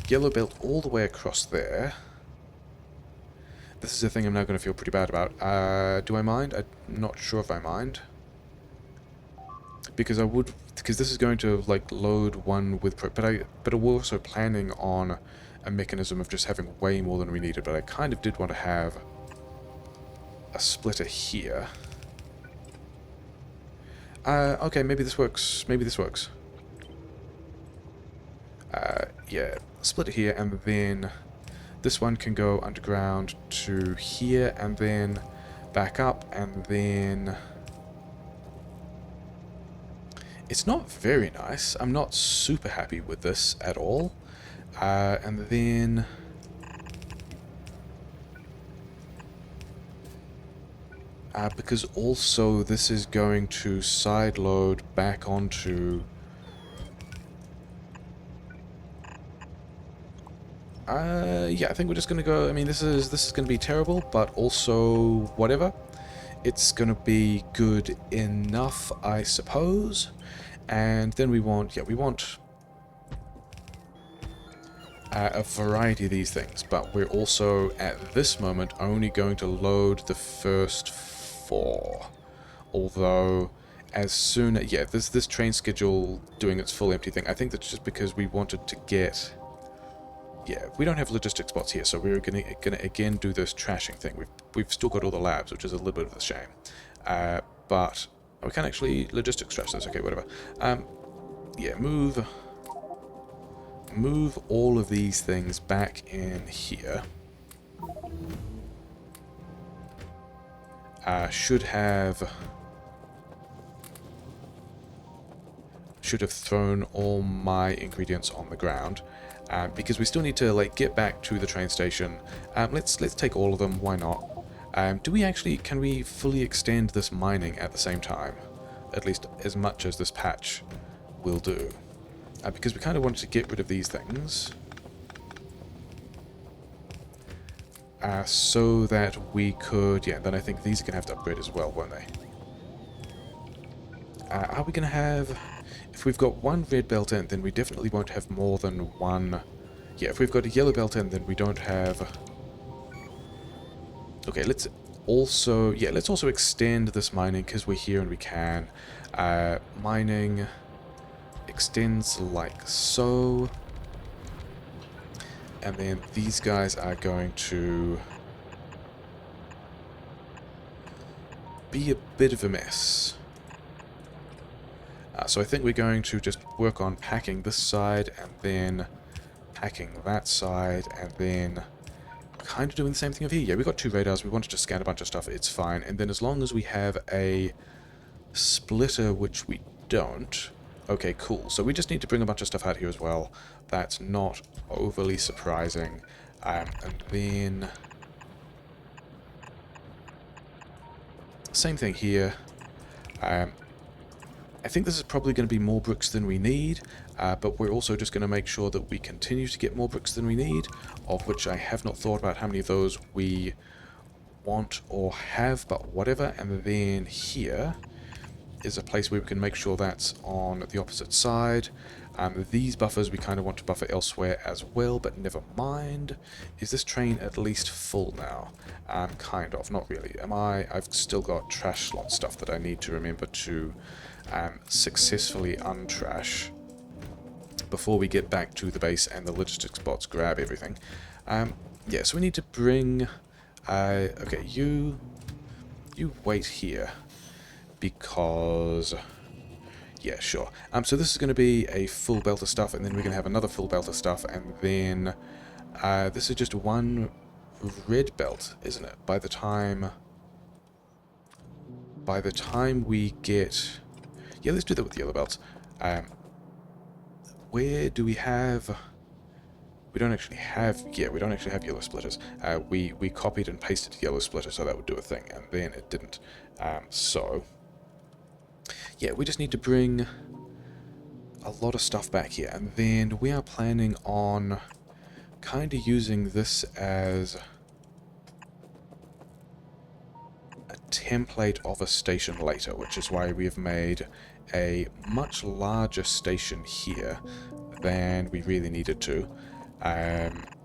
yellow belt all the way across there. This is a thing I'm now going to feel pretty bad about. Do I mind? I'm not sure if I mind. Because this is going to, like, load one with, but we're also planning on a mechanism of just having way more than we needed, but I kind of did want to have a splitter here. Okay, maybe this works, yeah, split it here, and then this one can go underground to here, and then back up, and then It's not very nice. I'm not super happy with this at all. And then... because also this is going to sideload back onto... yeah, I think we're just going to go... I mean, this is going to be terrible, but also whatever. It's going to be good enough, I suppose. And then we want... Yeah, we want... a variety of these things, but we're also, at this moment, only going to load the first 4. Although, as soon as... Yeah, this train schedule doing its full empty thing, I think that's just because we wanted to get... Yeah, we don't have logistics spots here, so we're gonna again do this trashing thing. We've still got all the labs, which is a little bit of a shame. But we can actually logistics trash this. Okay, whatever. Yeah, move all of these things back in here. Should have thrown all my ingredients on the ground. Because we still need to like get back to the train station. Let's take all of them. Why not? Can we fully extend this mining at the same time? At least as much as this patch will do. Because we kind of wanted to get rid of these things. So that we could... Yeah, then I think these are going to have to upgrade as well, won't they? Are we going to have... If we've got one red belt in, then we definitely won't have more than one... Yeah, if we've got a yellow belt in, then we don't have... Okay, let's also... Yeah, let's also extend this mining, because we're here and we can. Mining extends like so. And then these guys are going to be a bit of a mess. So I think we're going to just work on packing this side, and then packing that side, and then kind of doing the same thing over here. Yeah, we got 2 radars, we wanted to scan a bunch of stuff, it's fine. And then as long as we have a splitter, which we don't... Okay, cool. So we just need to bring a bunch of stuff out here as well. That's not overly surprising. And then... Same thing here. I think this is probably going to be more bricks than we need, but we're also just going to make sure that we continue to get more bricks than we need, of which I have not thought about how many of those we want or have, but whatever. And then here is a place where we can make sure that's on the opposite side. These buffers we kind of want to buffer elsewhere as well, but never mind. Is this train at least full now? Kind of, not really. I've still got trash slot stuff that I need to remember to successfully untrash before we get back to the base and the logistics bots grab everything. Yeah, so we need to bring... okay, you wait here, because... Yeah, sure. So this is going to be a full belt of stuff, and then we're going to have another full belt of stuff, and then this is just one red belt, isn't it? By the time we get... Yeah, let's do that with the yellow belts. Where do we have... We don't actually have... Yeah, we don't actually have yellow splitters. We copied and pasted yellow splitter, so that would do a thing, and then it didn't. So... Yeah, we just need to bring a lot of stuff back here, and then we are planning on kind of using this as a template of a station later, which is why we have made a much larger station here than we really needed to.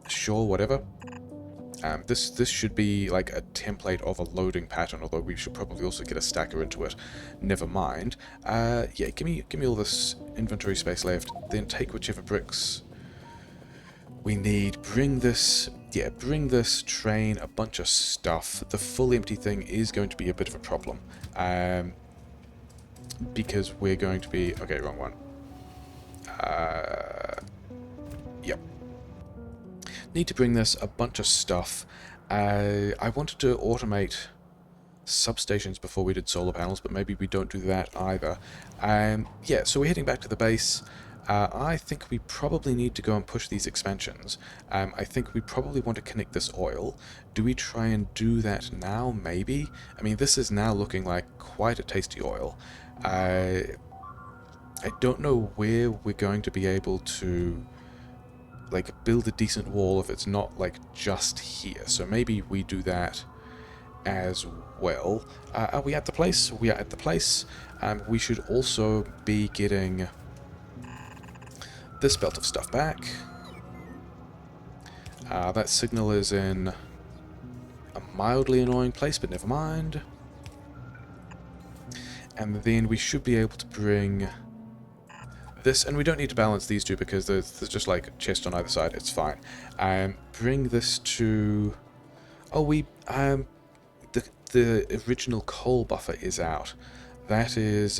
Sure, whatever. This should be like a template of a loading pattern, although we should probably also get a stacker into it. Never mind. Yeah, give me all this inventory space left, then take whichever bricks we need. Bring this train a bunch of stuff. The full empty thing is going to be a bit of a problem. Because we're going to be... Okay, wrong one. Yep. Need to bring this a bunch of stuff. I wanted to automate substations before we did solar panels, but maybe we don't do that either. Yeah, so we're heading back to the base. I think we probably need to go and push these expansions. I think we probably want to connect this oil. Do we try and do that now? Maybe? I mean, this is now looking like quite a tasty oil. I don't know where we're going to be able to like build a decent wall if it's not like just here. So maybe we do that as well. Are we at the place? We are at the place. We should also be getting this belt of stuff back. That signal is in a mildly annoying place, but never mind. And then we should be able to bring this, and we don't need to balance these two because there's just like a chest on either side. It's fine. Bring this to... Oh, the original coal buffer is out. That is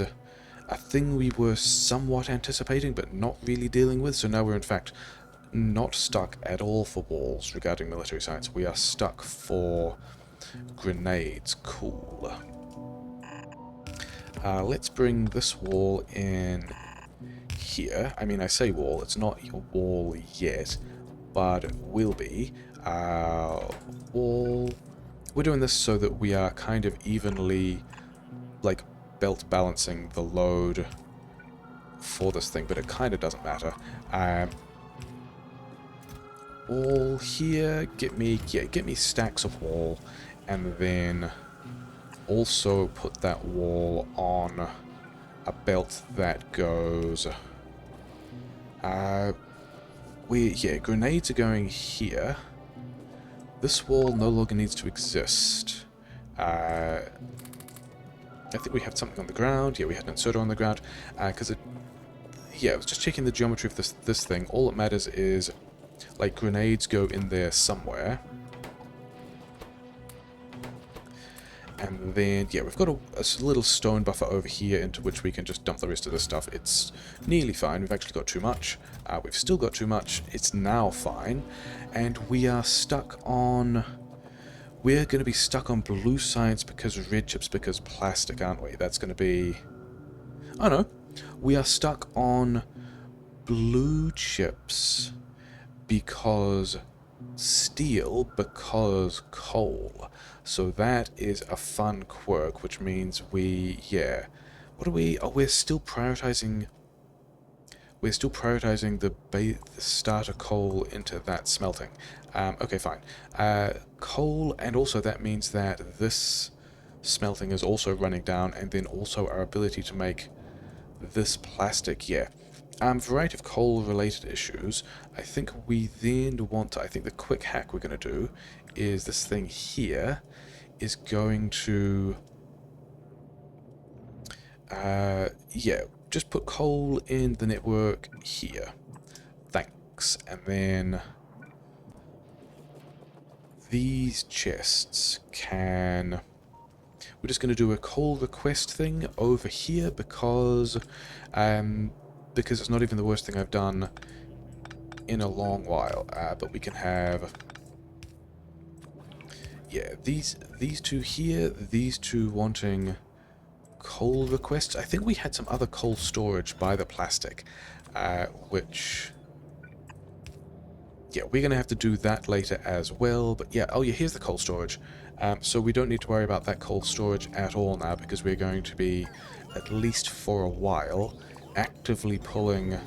a thing we were somewhat anticipating, but not really dealing with. So now we're in fact not stuck at all for walls regarding military science. We are stuck for grenades. Cool. Let's bring this wall in here. I mean, I say wall, it's not a wall yet, but it will be. Wall. We're doing this so that we are kind of evenly, like, belt balancing the load for this thing, but it kind of doesn't matter. Wall here, get me stacks of wall, and then also put that wall on a belt that goes... grenades are going here. This wall no longer needs to exist. I think we have something on the ground. Yeah, we had an inserter on the ground. Because it... Yeah, I was just checking the geometry of this thing. All that matters is, like, grenades go in there somewhere. And then, yeah, we've got a little stone buffer over here into which we can just dump the rest of this stuff. It's nearly fine. We've actually got too much. We've still got too much. It's now fine. And we are stuck on... We're going to be stuck on blue science because red chips because plastic, aren't we? That's going to be... Oh, no. We are stuck on blue chips because steel because coal. So that is a fun quirk, which means we, yeah. What are we? Oh, we're still prioritizing the starter coal into that smelting. Okay, fine. Coal, and also that means that this smelting is also running down, and then also our ability to make this plastic, yeah. Variety of coal-related issues. I think we then want to... I think the quick hack we're going to do is this thing here is going to... yeah, just put coal in the network here. Thanks. And then these chests can... We're just going to do a coal request thing over here because it's not even the worst thing I've done in a long while. But we can have... Yeah, these two here, these two wanting coal requests. I think we had some other coal storage by the plastic, which... Yeah, we're going to have to do that later as well, but yeah, oh yeah, here's the coal storage. So we don't need to worry about that coal storage at all now, because we're going to be, at least for a while, actively pulling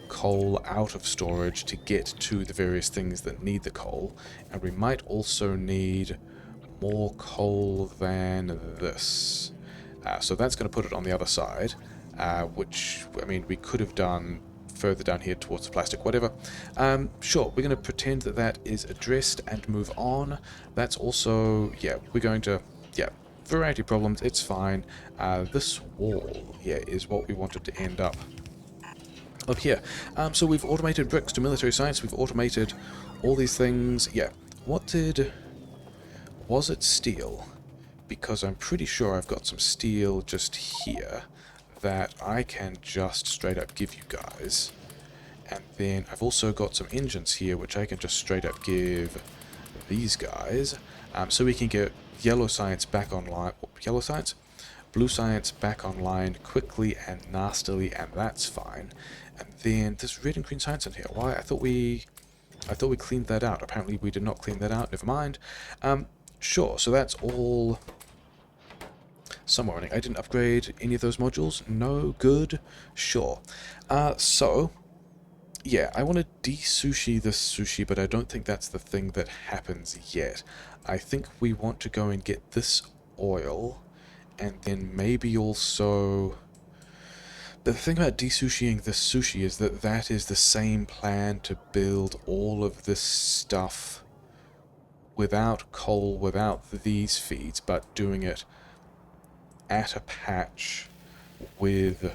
coal out of storage to get to the various things that need the coal, and we might also need more coal than this. So that's going to put it on the other side, which, I mean, we could have done further down here towards the plastic, whatever. Sure, we're going to pretend that that is addressed and move on. That's also, yeah, we're going to, yeah, variety of problems, it's fine. This wall, yeah, is what we wanted to end up here. So we've automated bricks to military science, we've automated all these things, yeah. Was it steel? Because I'm pretty sure I've got some steel just here that I can just straight up give you guys. And then I've also got some engines here which I can just straight up give these guys. So we can get yellow science back online. yellow science. Blue science back online quickly and nastily, and that's fine. And then there's red and green science in here. Why? I thought we cleaned that out. Apparently we did not clean that out. Never mind. Sure, so that's all somewhere running. I didn't upgrade any of those modules. No, good. Sure. So, yeah, I want to de-sushi this sushi, but I don't think that's the thing that happens yet. I think we want to go and get this oil, and then maybe also... But the thing about de-sushiing this sushi is that that is the same plan to build all of this stuff without coal, without these feeds, but doing it at a patch with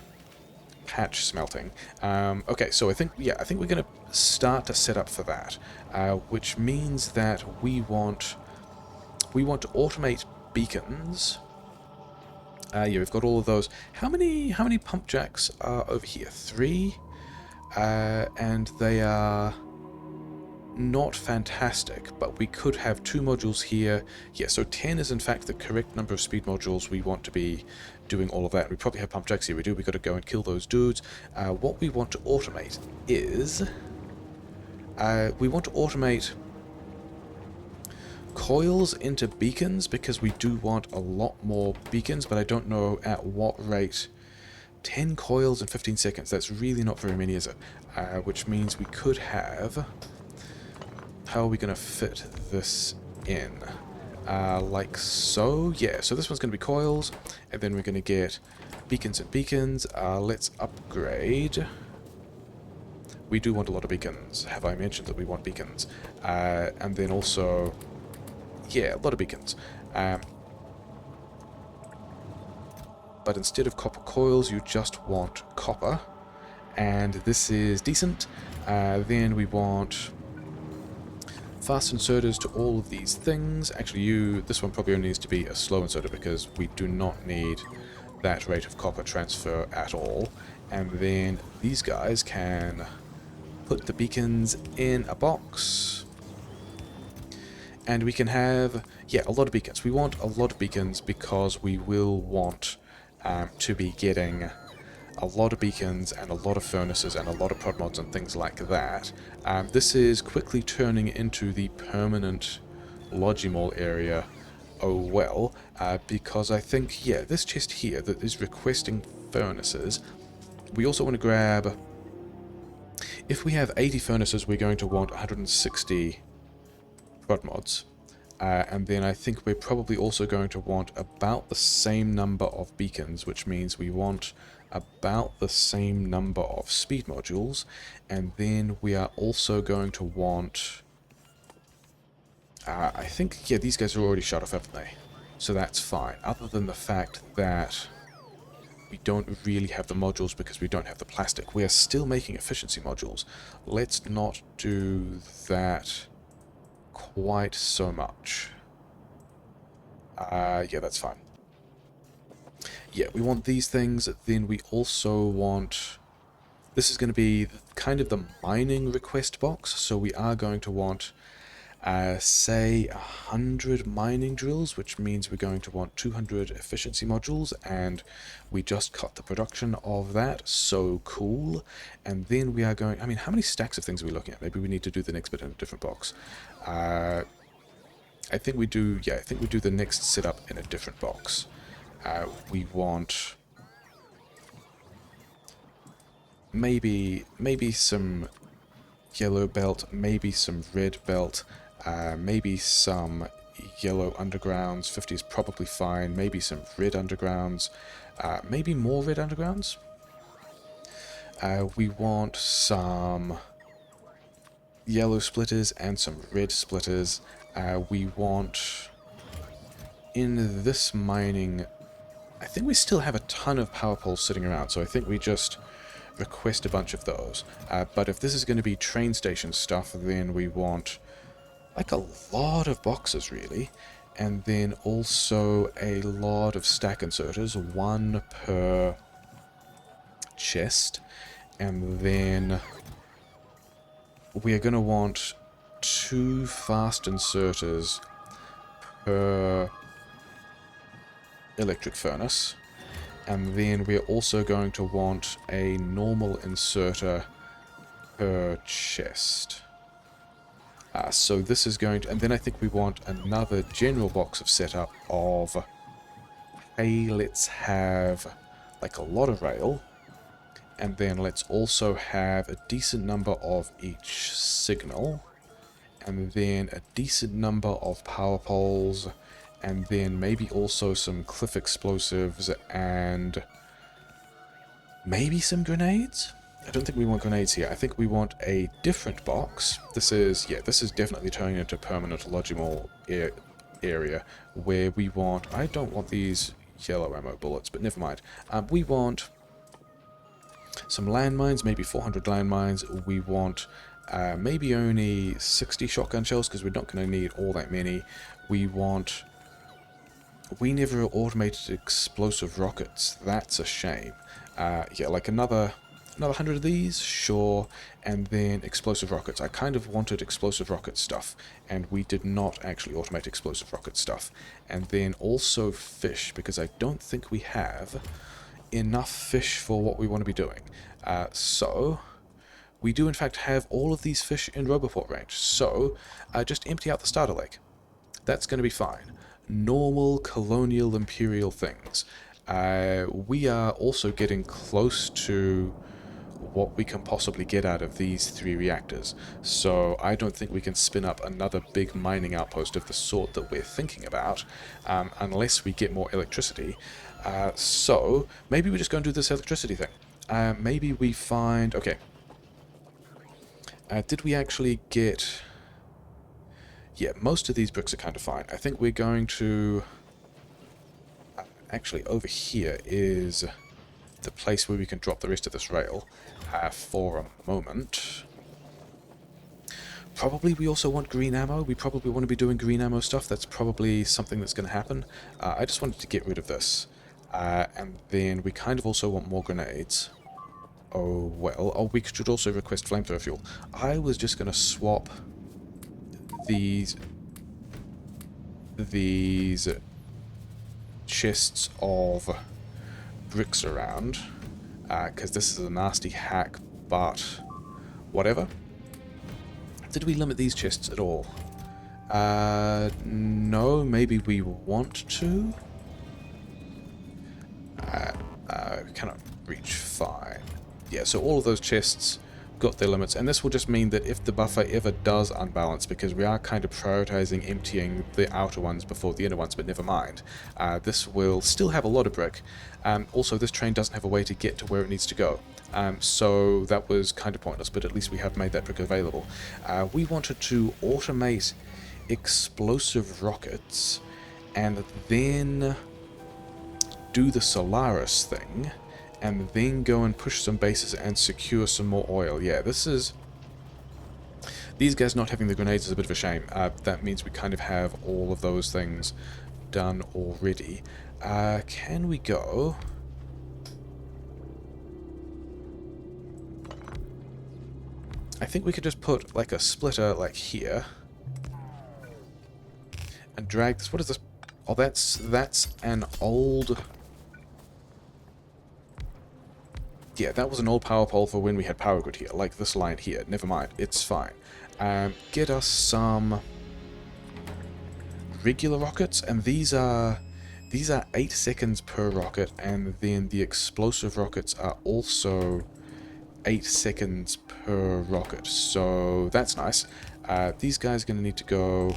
patch smelting. Okay, so I think we're going to start to set up for that, which means that we want to automate beacons. Yeah, we've got all of those. How many pump jacks are over here? 3, and they are not fantastic, but we could have 2 modules here. Yeah, so 10 is in fact the correct number of speed modules we want to be doing all of that. We probably have pump jacks here. We do. We got to go and kill those dudes. What we want to automate is we want to automate coils into beacons, because we do want a lot more beacons, but I don't know at what rate. 10 coils in 15 seconds, that's really not very many, is it? Which means we could have... How are we going to fit this in? Like so? Yeah, so this one's going to be coils, and then we're going to get beacons and beacons. Let's upgrade. We do want a lot of beacons. Have I mentioned that we want beacons? And then also... Yeah, a lot of beacons. But instead of copper coils, you just want copper. And this is decent. Then we want fast inserters to all of these things. Actually, this one probably only needs to be a slow inserter, because we do not need that rate of copper transfer at all. And then these guys can put the beacons in a box. And we can have, yeah, a lot of beacons. We want a lot of beacons because we will want to be getting a lot of beacons and a lot of furnaces and a lot of prod mods and things like that. This is quickly turning into the permanent Logimol area, oh well, because I think, yeah, this chest here that is requesting furnaces, we also want to grab... If we have 80 furnaces, we're going to want 160 prod mods. And then I think we're probably also going to want about the same number of beacons, which means we want about the same number of speed modules. And then we are also going to want... I think, yeah, these guys are already shut off, haven't they? So that's fine, other than the fact that we don't really have the modules because we don't have the plastic. We are still making efficiency modules. Let's not do that quite so much. Yeah, that's fine. Yeah, we want these things. Then we also want... This is going to be kind of the mining request box. So we are going to want, say, 100 mining drills, which means we're going to want 200 efficiency modules, and we just cut the production of that. So cool. And then we are going... I mean, how many stacks of things are we looking at? Maybe we need to do the next bit in a different box. I think we do... Yeah, I think we do the next setup in a different box. We want... Maybe some yellow belt, maybe some red belt, maybe some yellow undergrounds. 50 is probably fine. Maybe some red undergrounds. Maybe more red undergrounds. We want some yellow splitters and some red splitters. We want... In this mining... I think we still have a ton of power poles sitting around, so I think we just request a bunch of those. But if this is going to be train station stuff, then we want like a lot of boxes, really. And then also a lot of stack inserters, 1 per chest. And then we are going to want 2 fast inserters per... electric furnace. And then we're also going to want a normal inserter per chest. So this is going to... And then I think we want another general box of setup of... Hey, let's have like a lot of rail. And then let's also have a decent number of each signal. And then a decent number of power poles. And then maybe also some cliff explosives and maybe some grenades? I don't think we want grenades here. I think we want a different box. This is definitely turning into a permanent Logibot area where we want... I don't want these yellow ammo bullets, but never mind. We want some landmines, maybe 400 landmines. We want maybe only 60 shotgun shells because we're not going to need all that many. We want... We never automated explosive rockets. That's a shame. Yeah, like another 100 of these, sure. And then explosive rockets. I kind of wanted explosive rocket stuff, and we did not actually automate explosive rocket stuff. And then also fish, because I don't think we have enough fish for what we want to be doing. So we do in fact have all of these fish in Roboport range. So just empty out the starter lake. That's going to be fine. Normal colonial imperial things. We are also getting close to what we can possibly get out of these 3 reactors, so I don't think we can spin up another big mining outpost of the sort that we're thinking about unless we get more electricity. So maybe we just go and do this electricity thing. Maybe we find... Okay. Did we actually get... Yeah, most of these bricks are kind of fine. I think we're going to... Actually, over here is the place where we can drop the rest of this rail for a moment. Probably we also want green ammo. We probably want to be doing green ammo stuff. That's probably something that's going to happen. I just wanted to get rid of this. And then we kind of also want more grenades. Oh, well. Oh, we should also request flamethrower fuel. I was just going to swap these chests of bricks around, because this is a nasty hack, but whatever. Did we limit these chests at all? No, maybe we want to. We cannot reach fine. Yeah, so all of those chests got their limits, and this will just mean that if the buffer ever does unbalance, because we are kind of prioritizing emptying the outer ones before the inner ones, but never mind, this will still have a lot of brick. Also, this train doesn't have a way to get to where it needs to go, so that was kind of pointless, but at least we have made that brick available. We wanted to automate explosive rockets and then do the Solaris thing, and then go and push some bases and secure some more oil. Yeah, this is... These guys not having the grenades is a bit of a shame. That means we kind of have all of those things done already. Can we go... I think we could just put like a splitter like here. And drag this... What is this? Oh, that's an old... Yeah, that was an old power pole for when we had power grid here, like this line here. Never mind, it's fine. Get us some regular rockets, and these are 8 seconds per rocket, and then the explosive rockets are also 8 seconds per rocket. So that's nice. These guys are going to need to go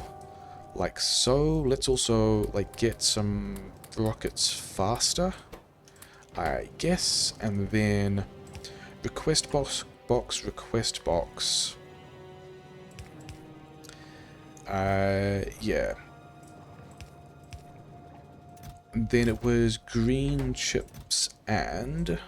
like so. Let's also like get some rockets faster, I guess, and then request box, request box. Yeah. And then it was green chips and...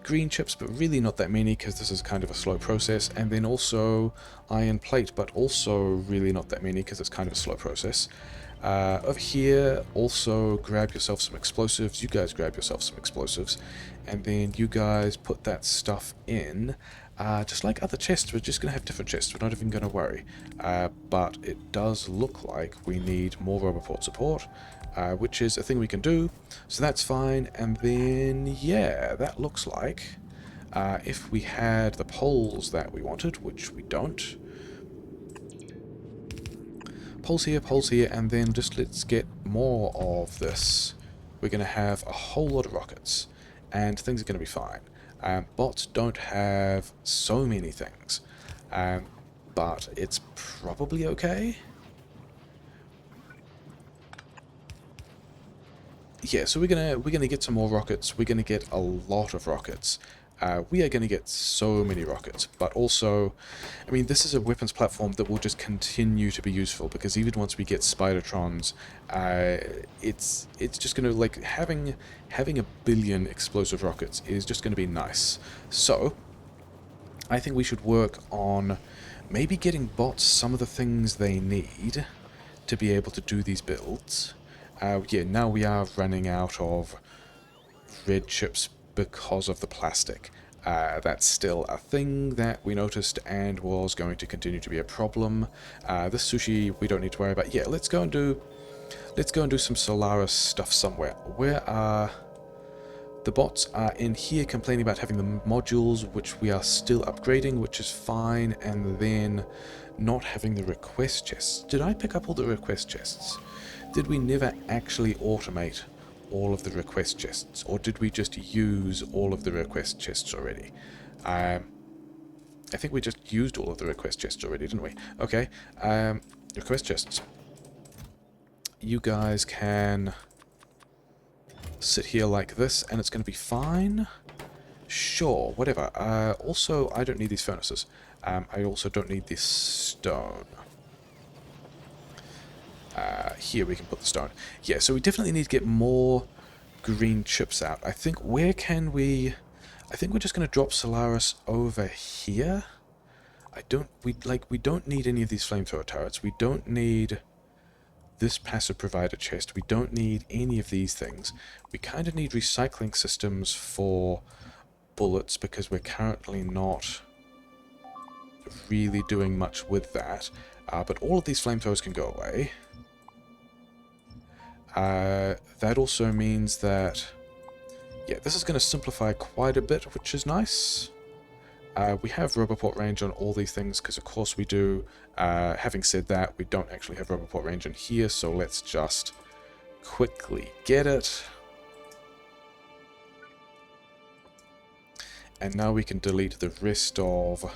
Green chips, but really not that many because this is kind of a slow process. And then also iron plate, but also really not that many because it's kind of a slow process. Over here, also grab yourself some explosives. You guys grab yourself some explosives. And then you guys put that stuff in. Just like other chests, we're just going to have different chests. We're not even going to worry. But it does look like we need more Roboport support, which is a thing we can do. So that's fine. And then, yeah, that looks like if we had the poles that we wanted, which we don't. Poles here, and then just let's get more of this. We're going to have a whole lot of rockets, and things are going to be fine. Bots don't have so many things, but it's probably okay. Yeah, so we're gonna get some more rockets. We're gonna get a lot of rockets. We are gonna get so many rockets, but also, I mean, this is a weapons platform that will just continue to be useful because even once we get Spidertrons, it's just gonna like having a billion explosive rockets is just gonna be nice. So, I think we should work on maybe getting bots some of the things they need to be able to do these builds. Yeah, now we are running out of red chips because of the plastic. That's still a thing that we noticed and was going to continue to be a problem. This sushi we don't need to worry about. Yeah, let's go and do some Solaris stuff somewhere. Where are the bots? Are in here complaining about having the modules, which we are still upgrading, which is fine, and then not having the request chests. Did I pick up all the request chests? Did we never actually automate all of the request chests, or did we just use all of the request chests already? I think we just used all of the request chests already, didn't we? Okay, request chests. You guys can sit here like this, and it's going to be fine. Sure, whatever. Also, I don't need these furnaces. I also don't need this stone. Here we can put the stone. Yeah, so we definitely need to get more green chips out. I think, where can we... I think we're just going to drop Solaris over here. We don't need any of these flamethrower turrets. We don't need this passive provider chest. We don't need any of these things. We kind of need recycling systems for bullets because we're currently not really doing much with that. But all of these flamethrowers can go away. That also means that, yeah, this is going to simplify quite a bit, which is nice. We have Roboport range on all these things, because of course we do. Having said that, we don't actually have Roboport range in here, so let's just quickly get it. And now we can delete the rest of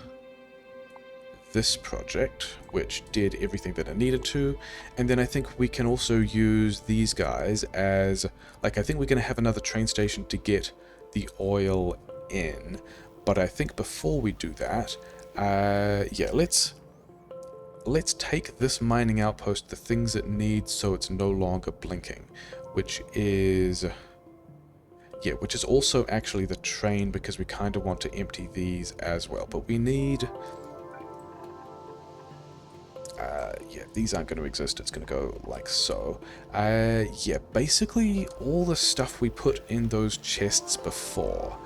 this project, which did everything that it needed to. And then I think we can also use these guys as, like, I think we're going to have another train station to get the oil in. But I think before we do that, yeah, let's take this mining outpost, the things it needs so it's no longer blinking, which is... yeah, which is also actually the train, because we kind of want to empty these as well. But we need... yeah, these aren't going to exist. It's going to go like so. Yeah, basically all the stuff we put in those chests before.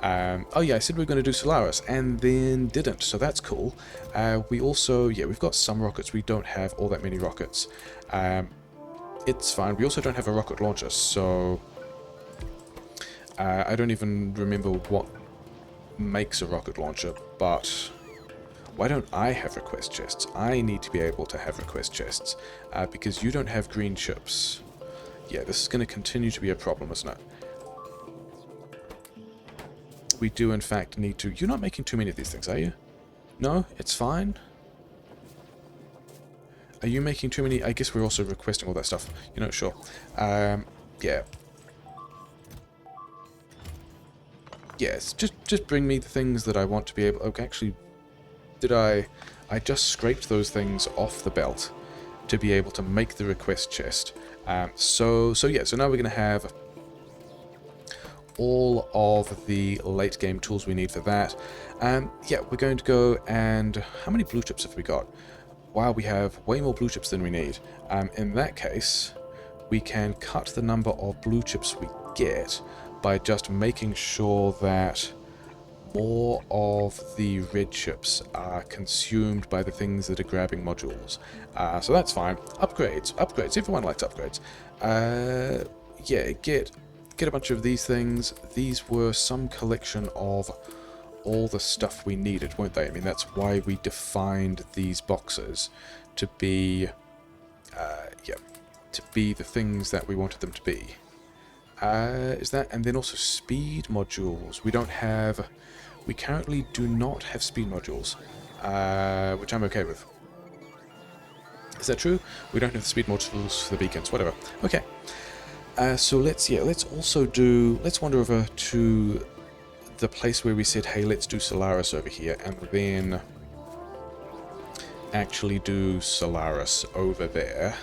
Oh yeah, I said we were going to do Solaris, and then didn't, so that's cool. We also, yeah, we've got some rockets. We don't have all that many rockets. It's fine. We also don't have a rocket launcher, so... I don't even remember what makes a rocket launcher, but... why don't I have request chests? I need to be able to have request chests, because you don't have green chips. Yeah, this is going to continue to be a problem, isn't it? We do, in fact, need to... You're not making too many of these things, are you? No? It's fine? Are you making too many? I guess we're also requesting all that stuff. You know, sure. Yeah. Yes, just bring me the things that I want to be able... Okay, actually... Did I just scraped those things off the belt to be able to make the request chest. So yeah, so now we're going to have all of the late game tools we need for that. Yeah, we're going to go and... How many blue chips have we got? Wow, we have way more blue chips than we need. In that case, we can cut the number of blue chips we get by just making sure that more of the red chips are consumed by the things that are grabbing modules. So that's fine. Upgrades. Upgrades. Everyone likes upgrades. Yeah, get a bunch of these things. These were some collection of all the stuff we needed, weren't they? I mean, that's why we defined these boxes to be, yeah, to be the things that we wanted them to be. Is that, and then also speed modules. We currently do not have speed modules, which I'm okay with. Is that true? We don't have the speed modules for the beacons, whatever. Okay. So let's wander over to the place where we said, hey, let's do Solaris over here, and then actually do Solaris over there.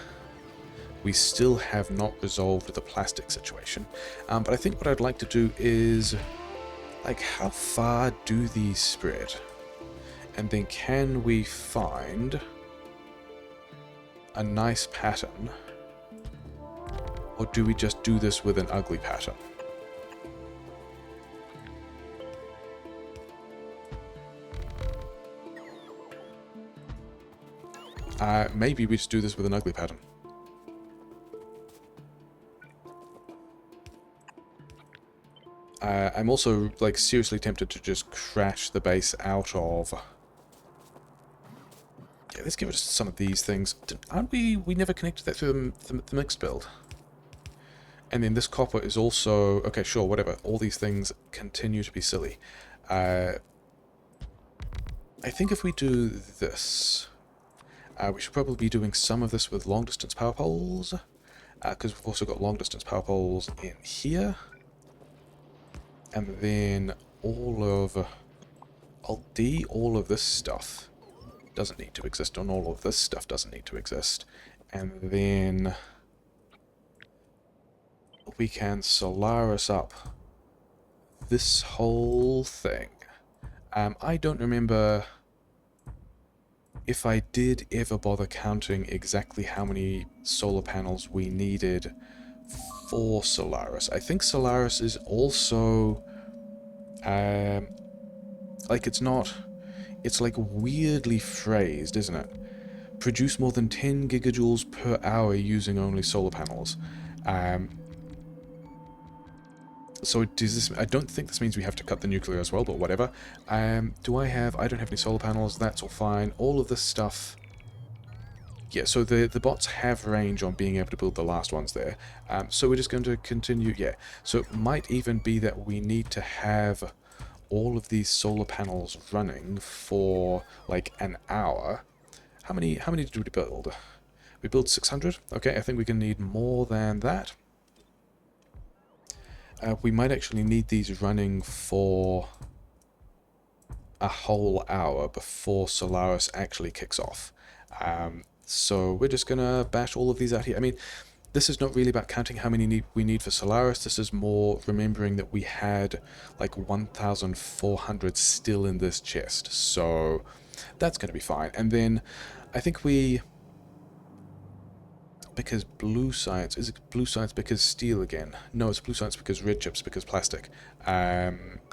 We still have not resolved the plastic situation. But I think what I'd like to do is, like, how far do these spread? And then can we find a nice pattern? Or do we just do this with an ugly pattern? Maybe we just do this with an ugly pattern. I'm also, like, seriously tempted to just crash the base out of... Yeah, let's give it some of these things. Aren't we... We never connected that through the mixed build. And then this copper is also... Okay, sure, whatever. All these things continue to be silly. I think if we do this... we should probably be doing some of this with long-distance power poles. Because we've also got long-distance power poles in here. And then Alt-D, all of this stuff doesn't need to exist, and all of this stuff doesn't need to exist. And then we can Solaris up this whole thing. I don't remember if I did ever bother counting exactly how many solar panels we needed for Solaris. I think Solaris is also like it's like weirdly phrased, isn't it? Produce more than 10 gigajoules per hour using only solar panels. So does this, I don't think this means we have to cut the nuclear as well, but whatever. I don't have any solar panels, that's all fine. All of this stuff... Yeah, so the bots have range on being able to build the last ones there. So we're just going to continue, yeah. So it might even be that we need to have all of these solar panels running for like an hour. How many did we build? We built 600? Okay, I think we can need more than that. We might actually need these running for a whole hour before Solaris actually kicks off. So we're just going to bash all of these out here. I mean, this is not really about counting how many we need for Solaris. This is more remembering that we had like 1,400 still in this chest. So that's going to be fine. And then I think we... Because blue science... Is it blue science because steel again? No, it's blue science because red chips because plastic.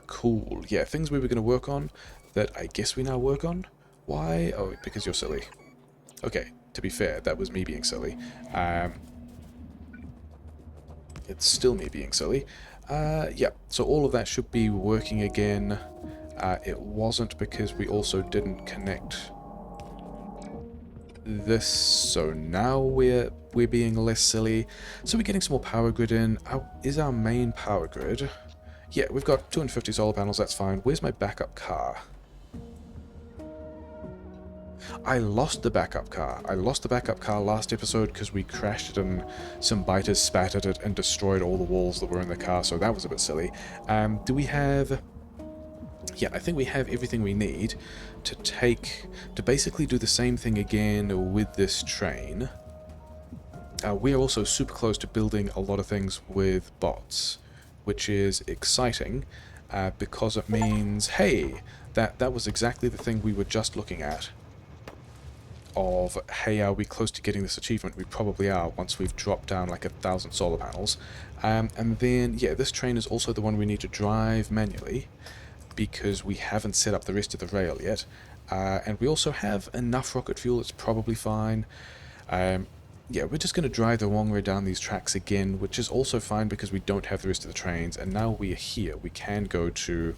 Cool. Yeah, things we were going to work on that I guess we now work on. Why? Oh, because you're silly. Okay, to be fair, that was me being silly. It's still me being silly. Yeah, so all of that should be working again. It wasn't because we also didn't connect this, so now we're being less silly. So we're getting some more power grid in. Is our main power grid? Yeah, we've got 250 solar panels, that's fine. Where's my backup car? I lost the backup car. I lost the backup car last episode because we crashed it and some biters spat at it and destroyed all the walls that were in the car, so that was a bit silly. Do we have... Yeah, I think we have everything we need to basically do the same thing again with this train. We are also super close to building a lot of things with bots, which is exciting because it means, hey, that was exactly the thing we were just looking at. Of, hey, are we close to getting this achievement? We probably are once we've dropped down like 1,000 solar panels. And then, yeah, this train is also the one we need to drive manually. because we haven't set up the rest of the rail yet. And we also have enough rocket fuel, it's probably fine. Yeah, we're just going to drive the wrong way down these tracks again, which is also fine because we don't have the rest of the trains, and now we are here. We can go to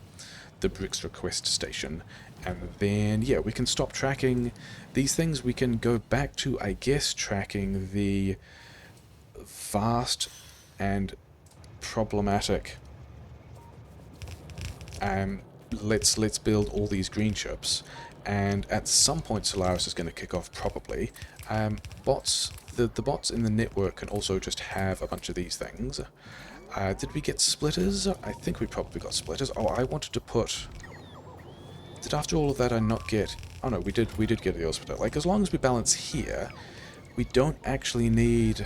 the Bricks Request Station, and then, yeah, we can stop tracking these things. We can go back to, I guess, tracking the vast and problematic let's build all these green ships, and at some point Solaris is going to kick off probably. The bots in the network can also just have a bunch of these things. Did we get splitters? I think we probably got splitters. Oh, I wanted to put... Did after all of that I not get... Oh no, we did get the oil splitter. Like, as long as we balance here, we don't actually need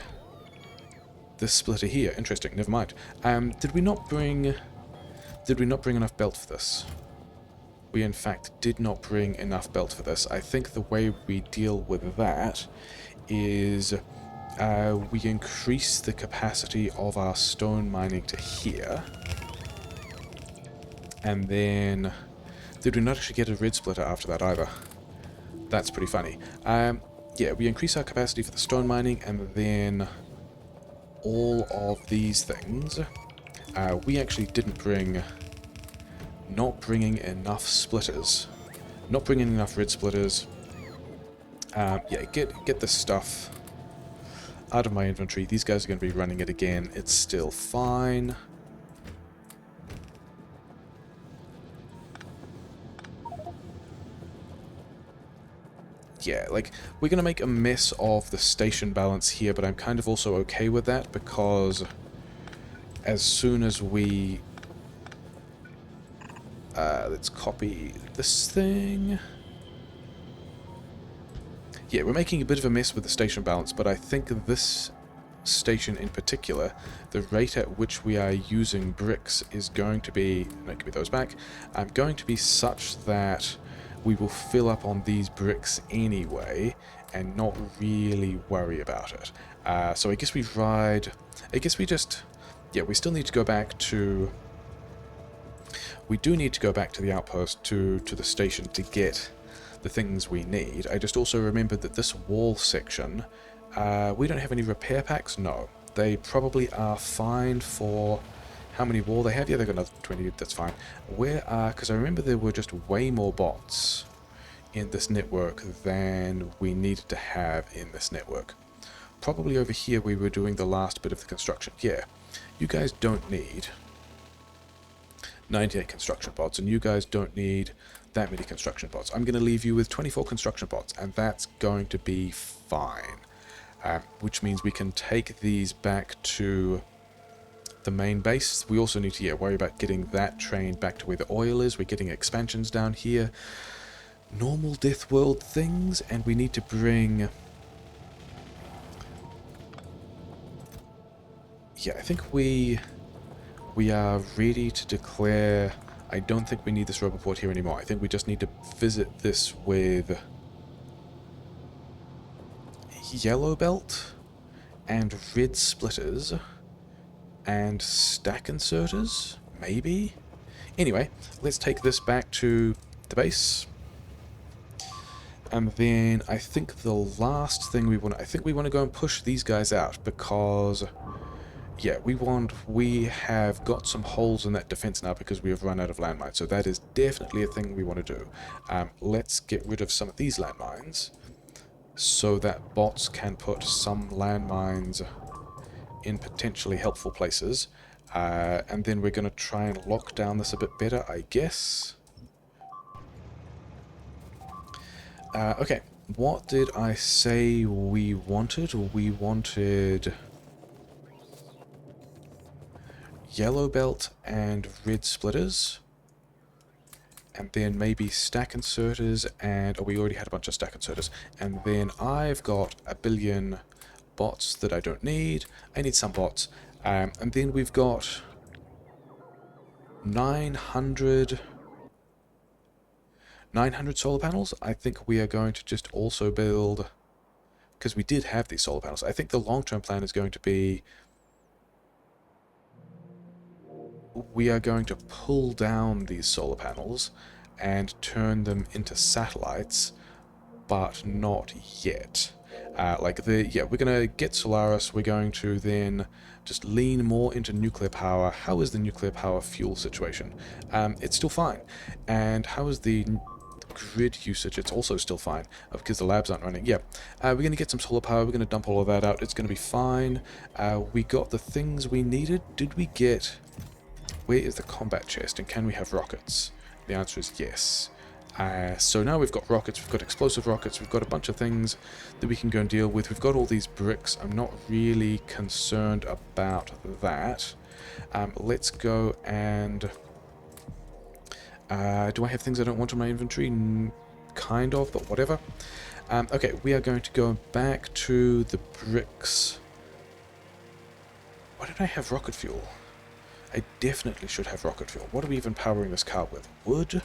this splitter here. Interesting, never mind. Did we not bring enough belt for this? We in fact did not bring enough belt for this. I think the way we deal with that is we increase the capacity of our stone mining to here. And then... Did we not actually get a red splitter after that either? That's pretty funny. Yeah, we increase our capacity for the stone mining, and then all of these things. We actually didn't bring... Not bringing enough splitters. Not bringing enough red splitters. Yeah, get this stuff out of my inventory. These guys are going to be running it again. It's still fine. Yeah, like, we're going to make a mess of the station balance here, but I'm kind of also okay with that, because as soon as we... let's copy this thing. Yeah, we're making a bit of a mess with the station balance, but I think this station in particular, the rate at which we are using bricks is going to be... No, give me those back. Going to be such that we will fill up on these bricks anyway and not really worry about it. So I guess we ride... I guess we just... Yeah, we still need to go back to... We do need to go back to the outpost, to the station, to get the things we need. I just also remembered that this wall section, we don't have any repair packs? No. They probably are fine for how many wall they have. Yeah, they've got another 20, that's fine. Where are... Because I remember there were just way more bots in this network than we needed to have in this network. Probably over here we were doing the last bit of the construction. Yeah, you guys don't need 98 construction bots, and you guys don't need that many construction bots. I'm going to leave you with 24 construction bots, and that's going to be fine. Which means we can take these back to the main base. We also need to worry about getting that train back to where the oil is. We're getting expansions down here. Normal Deathworld things, and we need to bring... Yeah, I think we are ready to declare... I don't think we need this robot port here anymore. I think we just need to visit this with yellow belt and red splitters and stack inserters, maybe? Anyway, let's take this back to the base. And then I think the last thing we want... I think we want to go and push these guys out, because... Yeah, we have got some holes in that defense now because we have run out of landmines, so that is definitely a thing we want to do. Let's get rid of some of these landmines so that bots can put some landmines in potentially helpful places. And then we're going to try and lock down this a bit better, I guess. Okay, what did I say we wanted? We wanted... yellow belt and red splitters, and then maybe stack inserters, and... Oh, we already had a bunch of stack inserters. And then I've got a billion bots that I don't need. I need some bots. And then we've got 900 solar panels. I think we are going to just also build... Because we did have these solar panels. I think the long-term plan is going to be... we are going to pull down these solar panels and turn them into satellites, but not yet. Yeah, we're going to get Solaris, we're going to then just lean more into nuclear power. How is the nuclear power fuel situation? It's still fine. And how is the grid usage? It's also still fine, because the labs aren't running. Yeah, we're going to get some solar power, we're going to dump all of that out, it's going to be fine. We got the things we needed. Did we get... Where is the combat chest, and can we have rockets? The answer is yes. So now we've got rockets, we've got explosive rockets, we've got a bunch of things that we can go and deal with. We've got all these bricks. I'm not really concerned about that. Let's go and... do I have things I don't want in my inventory? Kind of, but whatever. Okay, we are going to go back to the bricks. Why don't I have rocket fuel? I definitely should have rocket fuel. What are we even powering this car with? Wood?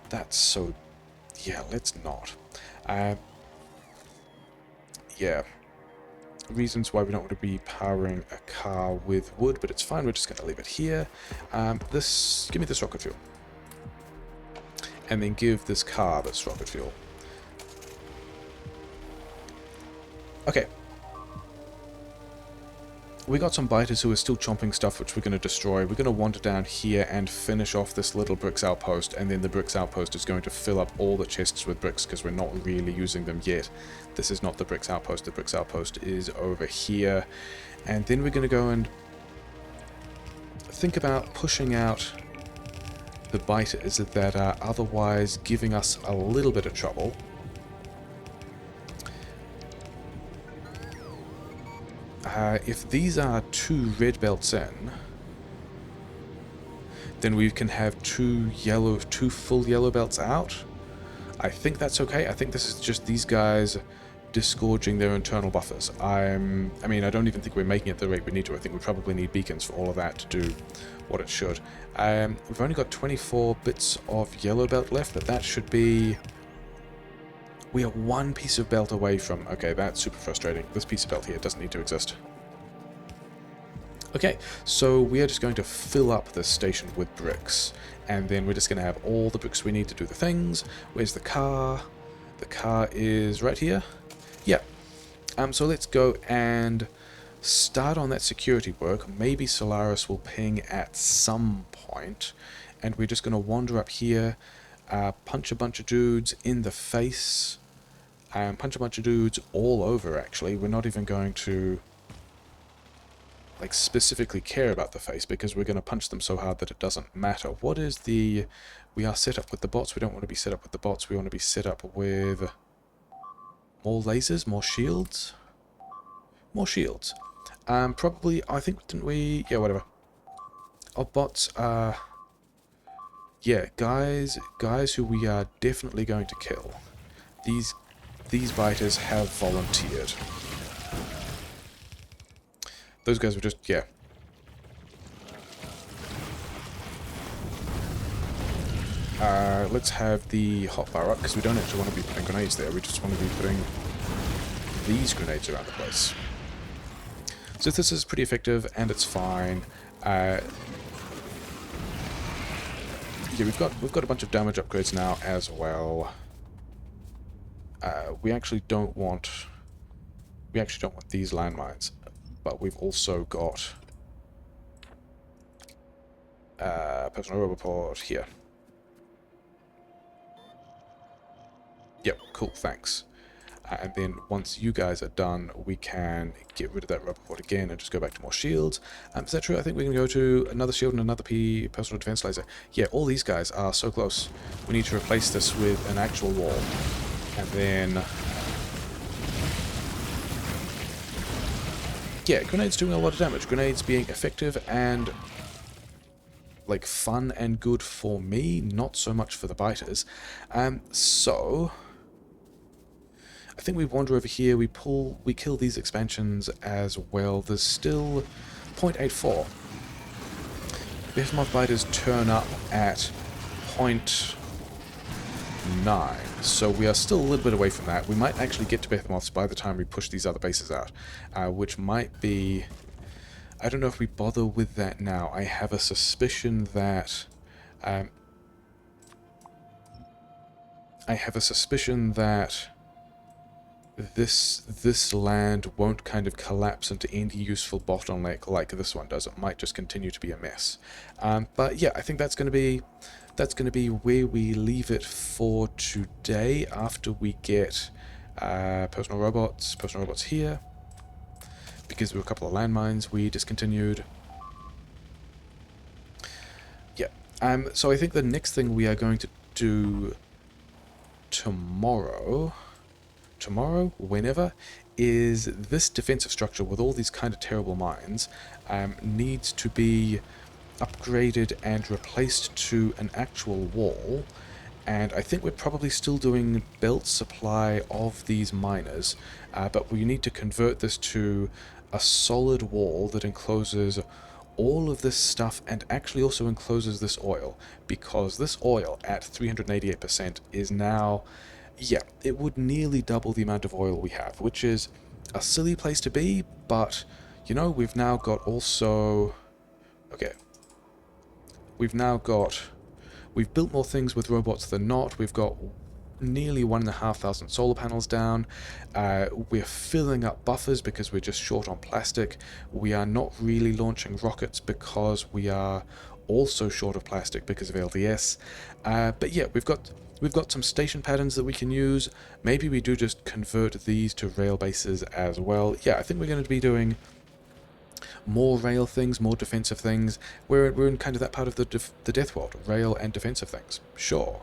That's so... Yeah, let's not. Yeah. Reasons why we don't want to be powering a car with wood, but it's fine. We're just going to leave it here. Give me this rocket fuel. And then give this car this rocket fuel. Okay. We got some biters who are still chomping stuff which we're going to destroy. We're going to wander down here and finish off this little bricks outpost, and then the bricks outpost is going to fill up all the chests with bricks because we're not really using them yet. This is not the bricks outpost. The bricks outpost is over here. And then we're going to go and think about pushing out the biters that are otherwise giving us a little bit of trouble. If these are 2 red belts in, then we can have 2 full yellow belts out. I think that's okay. I think this is just these guys disgorging their internal buffers. I mean, I don't even think we're making it the rate we need to. I think we probably need beacons for all of that to do what it should. We've only got 24 bits of yellow belt left, but that should be... We are 1 piece of belt away from... Okay, that's super frustrating. This piece of belt here doesn't need to exist. Okay, so we are just going to fill up this station with bricks. And then we're just going to have all the bricks we need to do the things. Where's the car? The car is right here. Yeah. So let's go and start on that security work. Maybe Solaris will ping at some point. And we're just going to wander up here, punch a bunch of dudes in the face. Punch a bunch of dudes all over, actually. We're not even going to like specifically care about the face because we're going to punch them so hard that it doesn't matter. What is the... We are set up with the bots. We don't want to be set up with the bots. We want to be set up with more lasers, more shields. More shields. Probably, I think, didn't we... Yeah, whatever. Our bots are... Yeah, guys who we are definitely going to kill. These biters have volunteered. Those guys were just, yeah. Let's have the hotbar up, because we don't actually want to be putting grenades there. We just want to be putting these grenades around the place. So this is pretty effective, and it's fine. Yeah, we've got a bunch of damage upgrades now as well. We actually don't want these landmines, but we've also got personal report here. Yep, cool, thanks. And then once you guys are done, we can get rid of that report again and just go back to more shields. Is that true? I think we can go to another shield and another personal defense laser. Yeah, all these guys are so close. We need to replace this with an actual wall. And then... Yeah, grenades doing a lot of damage. Grenades being effective and... like, fun and good for me, not so much for the biters. So... I think we wander over here, we kill these expansions as well. There's still 0.84. Behemoth biters turn up at 0.9, so we are still a little bit away from that. We might actually get to Behemoths by the time we push these other bases out, which might be I don't know if we bother with that now. I have a suspicion that... Um, I have a suspicion that this land won't kind of collapse into any useful bottleneck like this one does. It might just continue to be a mess. But yeah, I think that's going to be where we leave it for today. After we get personal robots here, because there were a couple of landmines we discontinued. Yeah. So I think the next thing we are going to do whenever, is this defensive structure with all these kind of terrible mines needs to be upgraded and replaced to an actual wall. And I think we're probably still doing belt supply of these miners, but we need to convert this to a solid wall that encloses all of this stuff and actually also encloses this oil, because this oil at 388% is now, yeah, it would nearly double the amount of oil we have, which is a silly place to be, but, you know, we've now got also... Okay. We've built more things with robots than not. We've got nearly 1,500 solar panels down. We're filling up buffers because we're just short on plastic. We are not really launching rockets because we are also short of plastic because of LDS. But yeah, we've got some station patterns that we can use. Maybe we do just convert these to rail bases as well. Yeah, I think we're going to be doing more rail things, more defensive things. We're in kind of that part of the Deathworld, rail and defensive things. Sure.